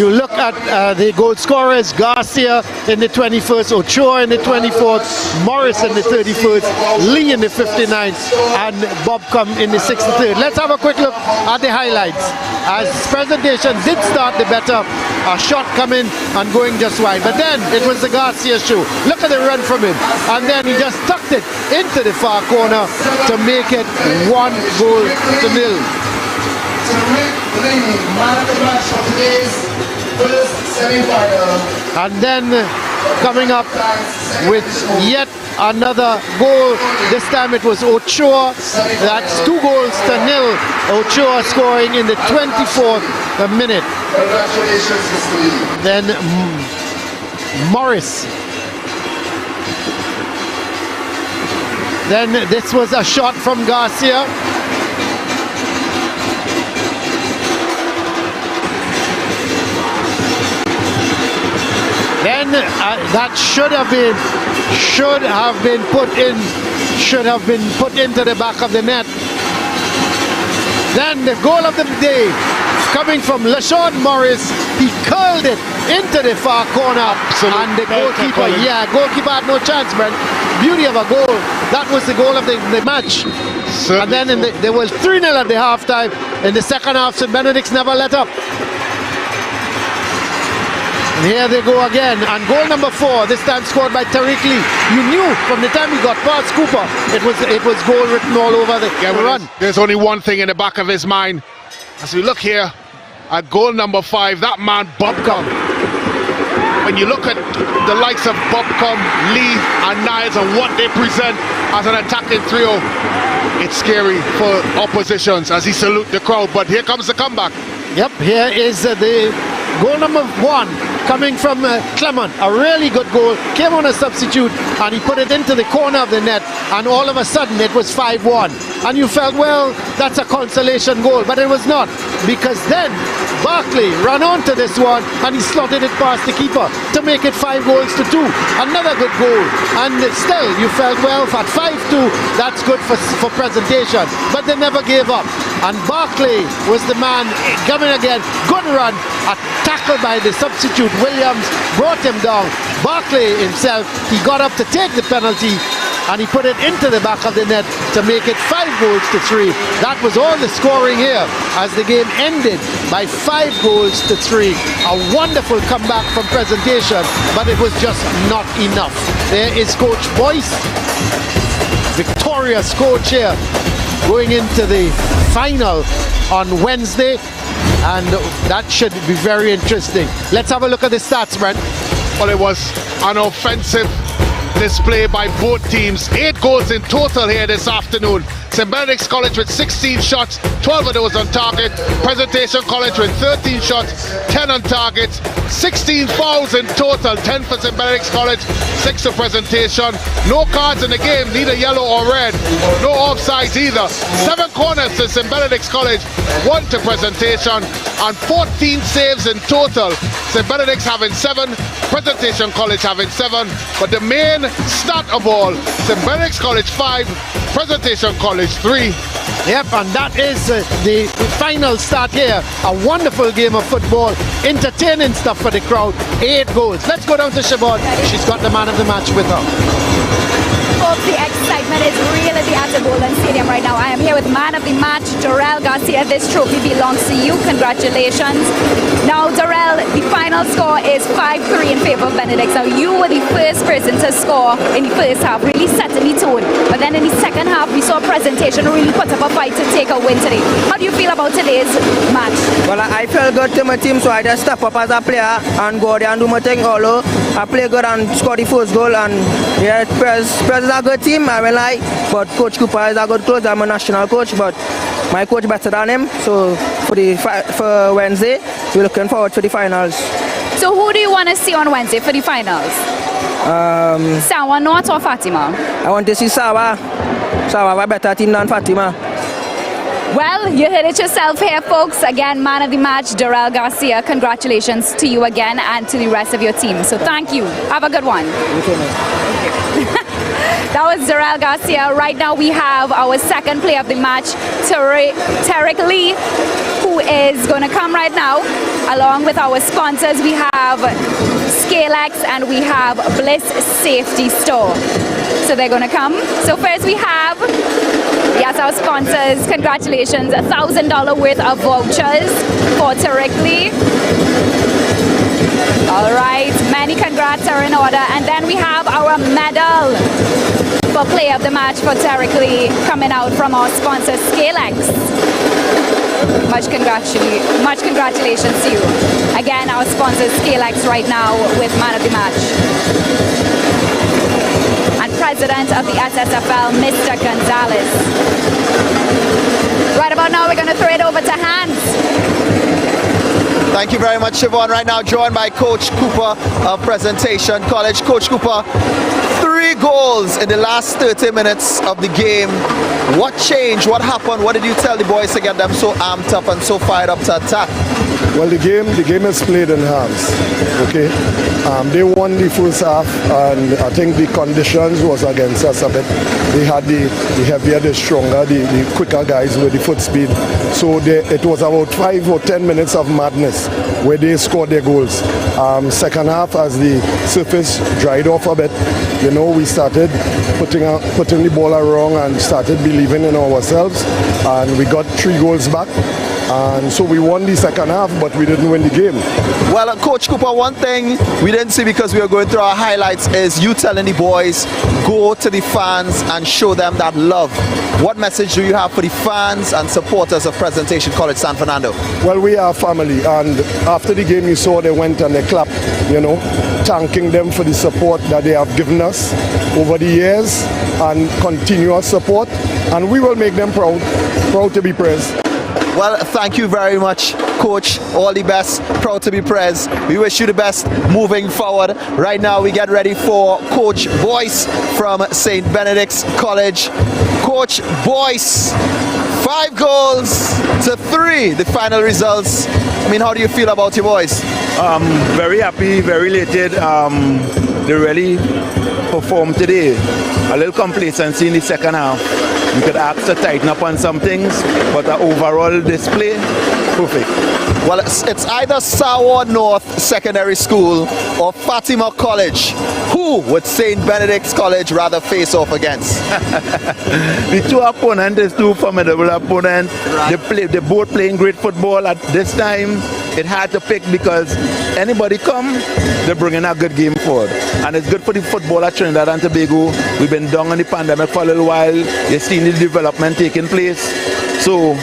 look at the goal scorers. Garcia in the 21st, Ochoa in the 24th, Morris in the 31st, Lee in the 59th, and Bob Cum in the 63rd. Let's have a quick look at the highlights. As Presentation did start the better, a shot coming and going just wide, but then it was the Garcia show. Look at the run from him, and then he just tucked it into the far corner to make it 1 goal to 0. And then coming up with yet another goal. This time it was Ochoa. That's 2 goals to 0. Ochoa scoring in the 24th minute. Then Morris. Then this was a shot from Garcia. Then that should have been put into the back of the net. Then the goal of the day coming from LaShawn Morris. He curled it into the far corner. Absolute and the belter, goalkeeper, Colin. goalkeeper had no chance, Brent. Beauty of a goal. That was the goal of the match. And then they were 3-0 at the halftime. In the second half, St. Benedict's never let up. And here they go again. And goal number 4, this time scored by Tariq Lee. You knew from the time he got past Cooper, it was goal written all over the run. There's only one thing in the back of his mind. As we look here at goal number 5, that man Bobcom. When you look at the likes of Bobcom, Lee and Niles and what they present as an attacking trio, it's scary for oppositions as he salutes the crowd. But here comes the comeback. Yep, here is the goal number 1 coming from Clement. A really good goal. Came on a substitute and he put it into the corner of the net, and all of a sudden it was 5-1. And you felt, well, that's a consolation goal, but it was not, because then Barkley ran onto this one and he slotted it past the keeper to make it 5-2. Another good goal. And still you felt, well, at 5-2 that's good for presentation, but they never gave up. And Barkley was the man coming again. Good run. A tackle by the substitute Williams brought him down. Barkley himself, he got up to take the penalty and he put it into the back of the net to make it 5-3. That was all the scoring here as the game ended by 5-3. A wonderful comeback from presentation, but it was just not enough. There is Coach Boyce, victorious coach here, going into the final on Wednesday, and that should be very interesting. Let's have a look at the stats, Brent. Well, it was an offensive display by both teams. 8 goals in total here this afternoon. St. Benedict's College with 16 shots, 12 of those on target. Presentation College with 13 shots, 10 on target. 16 fouls in total, 10 for St. Benedict's College, 6 for Presentation. No cards in the game, neither yellow or red. No offsides either. 7 corners to St. Benedict's College, 1 to Presentation, and 14 saves in total. St. Benedict's having 7, Presentation College having 7, but the main stat of all, St. Benedict's College 5, Presentation College 3. Yep, and that is the final start here. A wonderful game of football, entertaining stuff for the crowd. 8 goals. Let's go down to Siobhan. She's got the man of the match with her. Folks, the excitement is real at the Atta Golden Stadium right now. I am here with man of the match, Darrell Garcia. This trophy belongs to you. Congratulations. Now, Darrell, the final score is 5-3 in favor of Benedict. Now, you were the first person to score in the first half, really setting the tone. But then in the second half, we saw Presentation really put up a fight to take a win today. How do you feel about today's match? Well, I felt good to my team, so I just step up as a player and go there and do my thing. Although I play good and score the first goal, and yeah, Prez is a good team, I will lie, but Coach Cooper is a good coach. I'm a national coach, but my coach better than him. So for Wednesday, we're looking forward to the finals. So who do you want to see on Wednesday for the finals? Sawa North or Fatima? I want to see Sawa. Sawa a better team than Fatima. Well, you heard it yourself here, folks. Again, man of the match, Darrell Garcia. Congratulations to you again and to the rest of your team. So thank you. Have a good one. That was Darrell Garcia. Right now we have our second player of the match, Tariq Lee, who is going to come right now. Along with our sponsors, we have Scalex and we have Bliss Safety Store. So they're going to come. So first we have, yes, our sponsors. Congratulations, $1,000 worth of vouchers for Tariq Lee. All right, many congrats are in order. And then we have our medal for player of the match for Tariq Lee coming out from our sponsor, Scalex. Much congratulations to you. Again, our sponsor, Scalex, right now with man of the match. And president of the SSFL, Mr. Gonzalez. Right about now, we're going to throw it over to Hans. Thank you very much, Siobhan. Right now, joined by Coach Cooper of Presentation College. Coach Cooper, 3 goals in the last 30 minutes of the game. What changed? What happened? What did you tell the boys to get them so amped up and so fired up to attack? Well, the game is played in halves. Okay, they won the first half, and I think the conditions was against us a bit. They had the heavier, the stronger, the quicker guys with the foot speed. So it was about 5 or 10 minutes of madness where they scored their goals. Second half, as the surface dried off a bit, we started putting the ball around and started believing in ourselves, and we got 3 goals back. And so we won the second half, but we didn't win the game. Well, Coach Cooper, one thing we didn't see because we were going through our highlights is you telling the boys, go to the fans and show them that love. What message do you have for the fans and supporters of Presentation College San Fernando? Well, we are family, and after the game you saw they went and they clapped, thanking them for the support that they have given us over the years and continuous support, and we will make them proud to be Prez. Well, thank you very much, Coach. All the best. Proud to be Prez. We wish you the best moving forward. Right now, we get ready for Coach Boyce from St. Benedict's College. Coach Boyce, 5 goals to 3, the final results. I mean, how do you feel about your boys? Very happy, very elated. They really performed today. A little complacency in the second half. We could ask to tighten up on some things, but the overall display, perfect. Well, it's either Sour North Secondary School or Fatima College. Who would St. Benedict's College rather face off against? The 2 opponents, there's 2 formidable opponents. Right. They both playing great football at this time. It had to pick because anybody come, they're bringing a good game forward. And it's good for the football at Trinidad and Tobago. We've been down on the pandemic for a little while. You've seen the development taking place. So,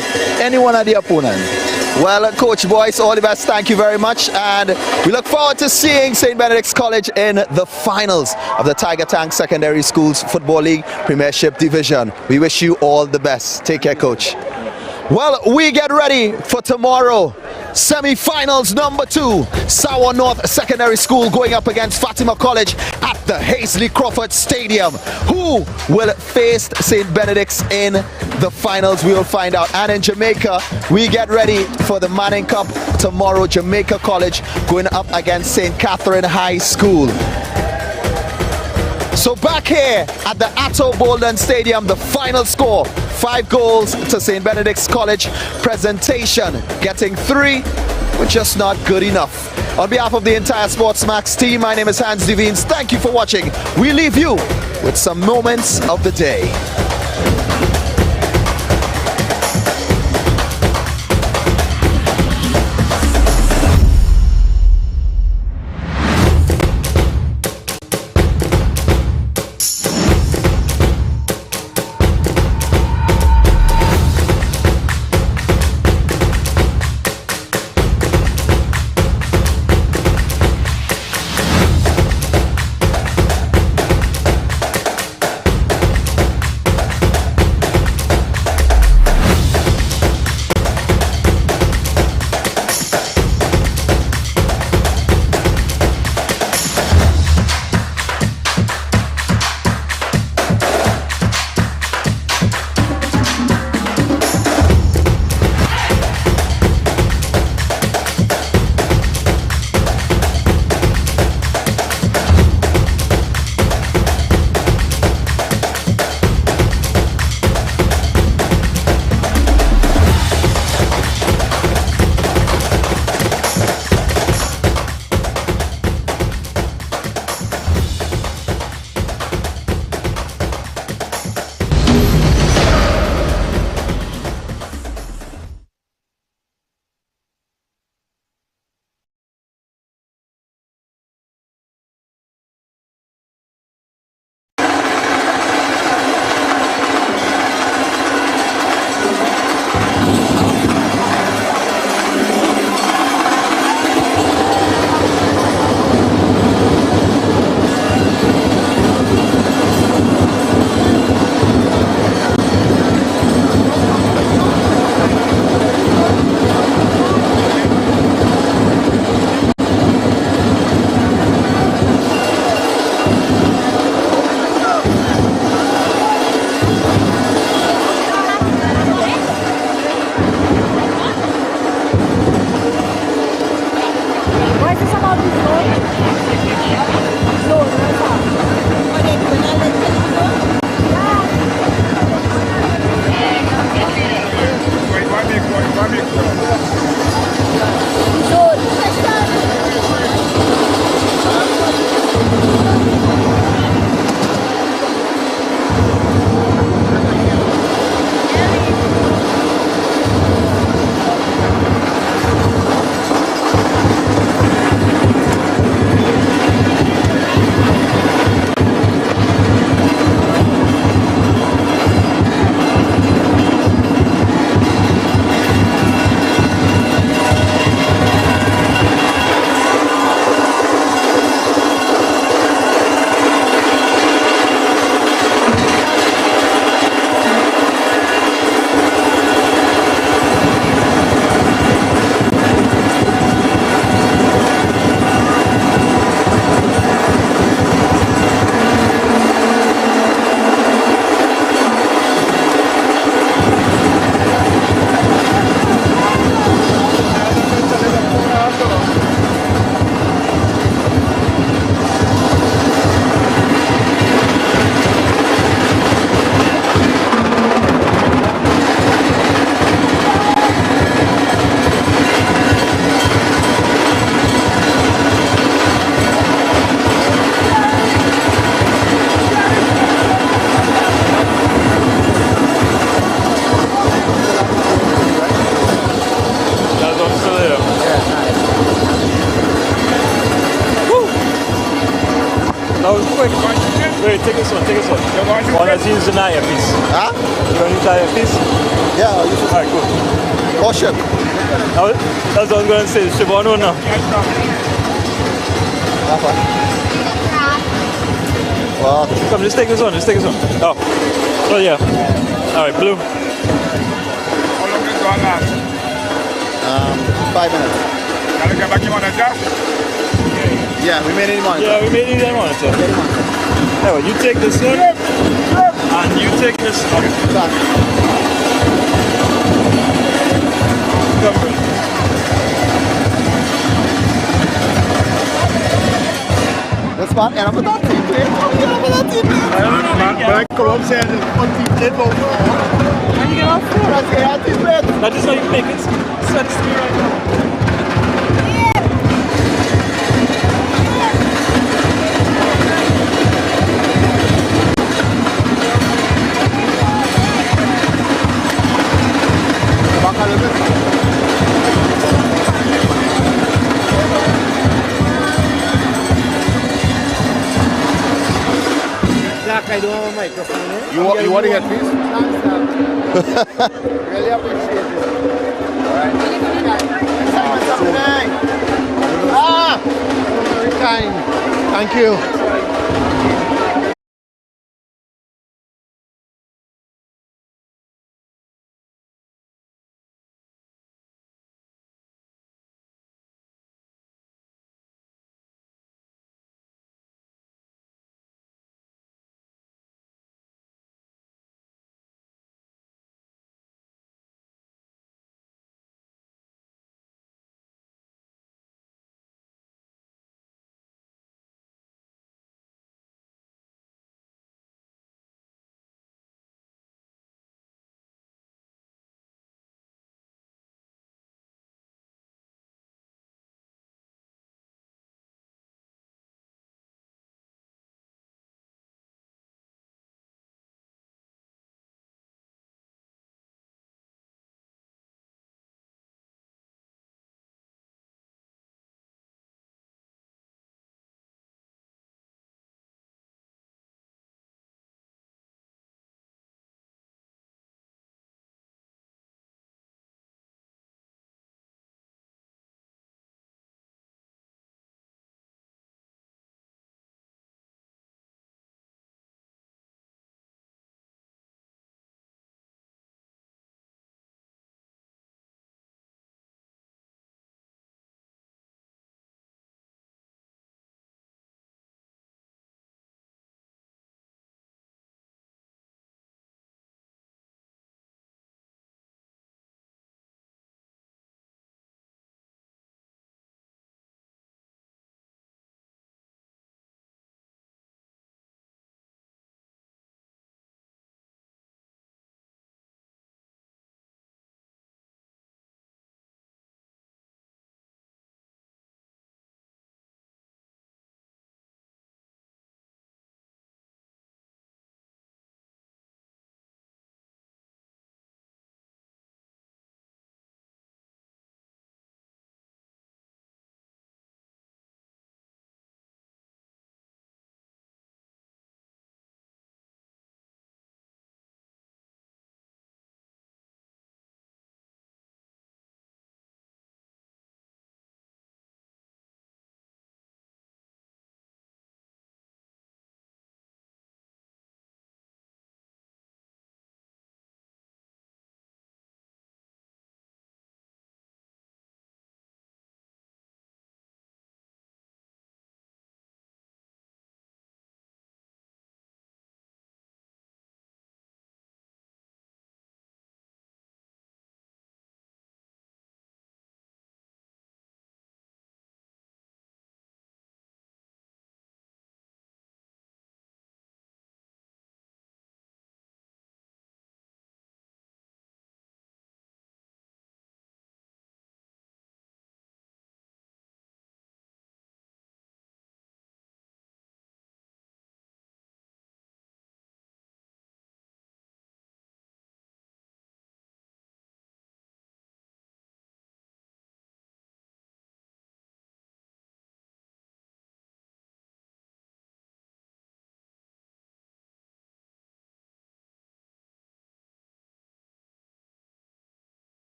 any one of the opponents. Well, Coach Boyce, all the best. Thank you very much. And we look forward to seeing St. Benedict's College in the finals of the Tiger Tank Secondary Schools Football League Premiership Division. We wish you all the best. Take care, Coach. Well, we get ready for tomorrow. Semi-finals number 2, Sour North Secondary School going up against Fatima College at the Hazley Crawford Stadium. Who will face St. Benedict's in the finals? We will find out. And in Jamaica, we get ready for the Manning Cup tomorrow. Jamaica College going up against St. Catherine High School. So back here at the Atto Bolden Stadium, the final score, 5 goals to St. Benedict's College. Presentation getting 3, but just not good enough. On behalf of the entire Sportsmax team, my name is Hans Devines. Thank you for watching. We leave you with some moments of the day. Wait, take this one. One that's using an earpiece. Huh? You want to use that earpiece? Yeah, I'll use it. Alright, cool. Caution. That's what I was going to say. Siobhan, no. Wow. Come, just take this one. Oh yeah. Alright, blue. How long is going last? 5 minutes. Can I get back in on that? Yeah, we made it in monitor. Yeah, we made it in monitor. Anyway, you take this one. And you take this one. Come on. The spot and I'm that team play. But I come up saying one team played both. And you get off four. I say I team play. That is how you make it. Send this to me right now. Jack, I don't have a microphone. Eh? You want to get this? Really appreciate it. Alright. Very kind. Thank you.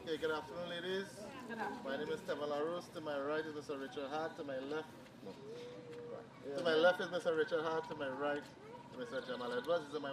Okay, good afternoon, ladies. My name is Teval Arose. To my right is Mr. Richard Hart. To my left, to my left is Mr. Richard Hart. To my right, Mr. Jamal Edwards. This is my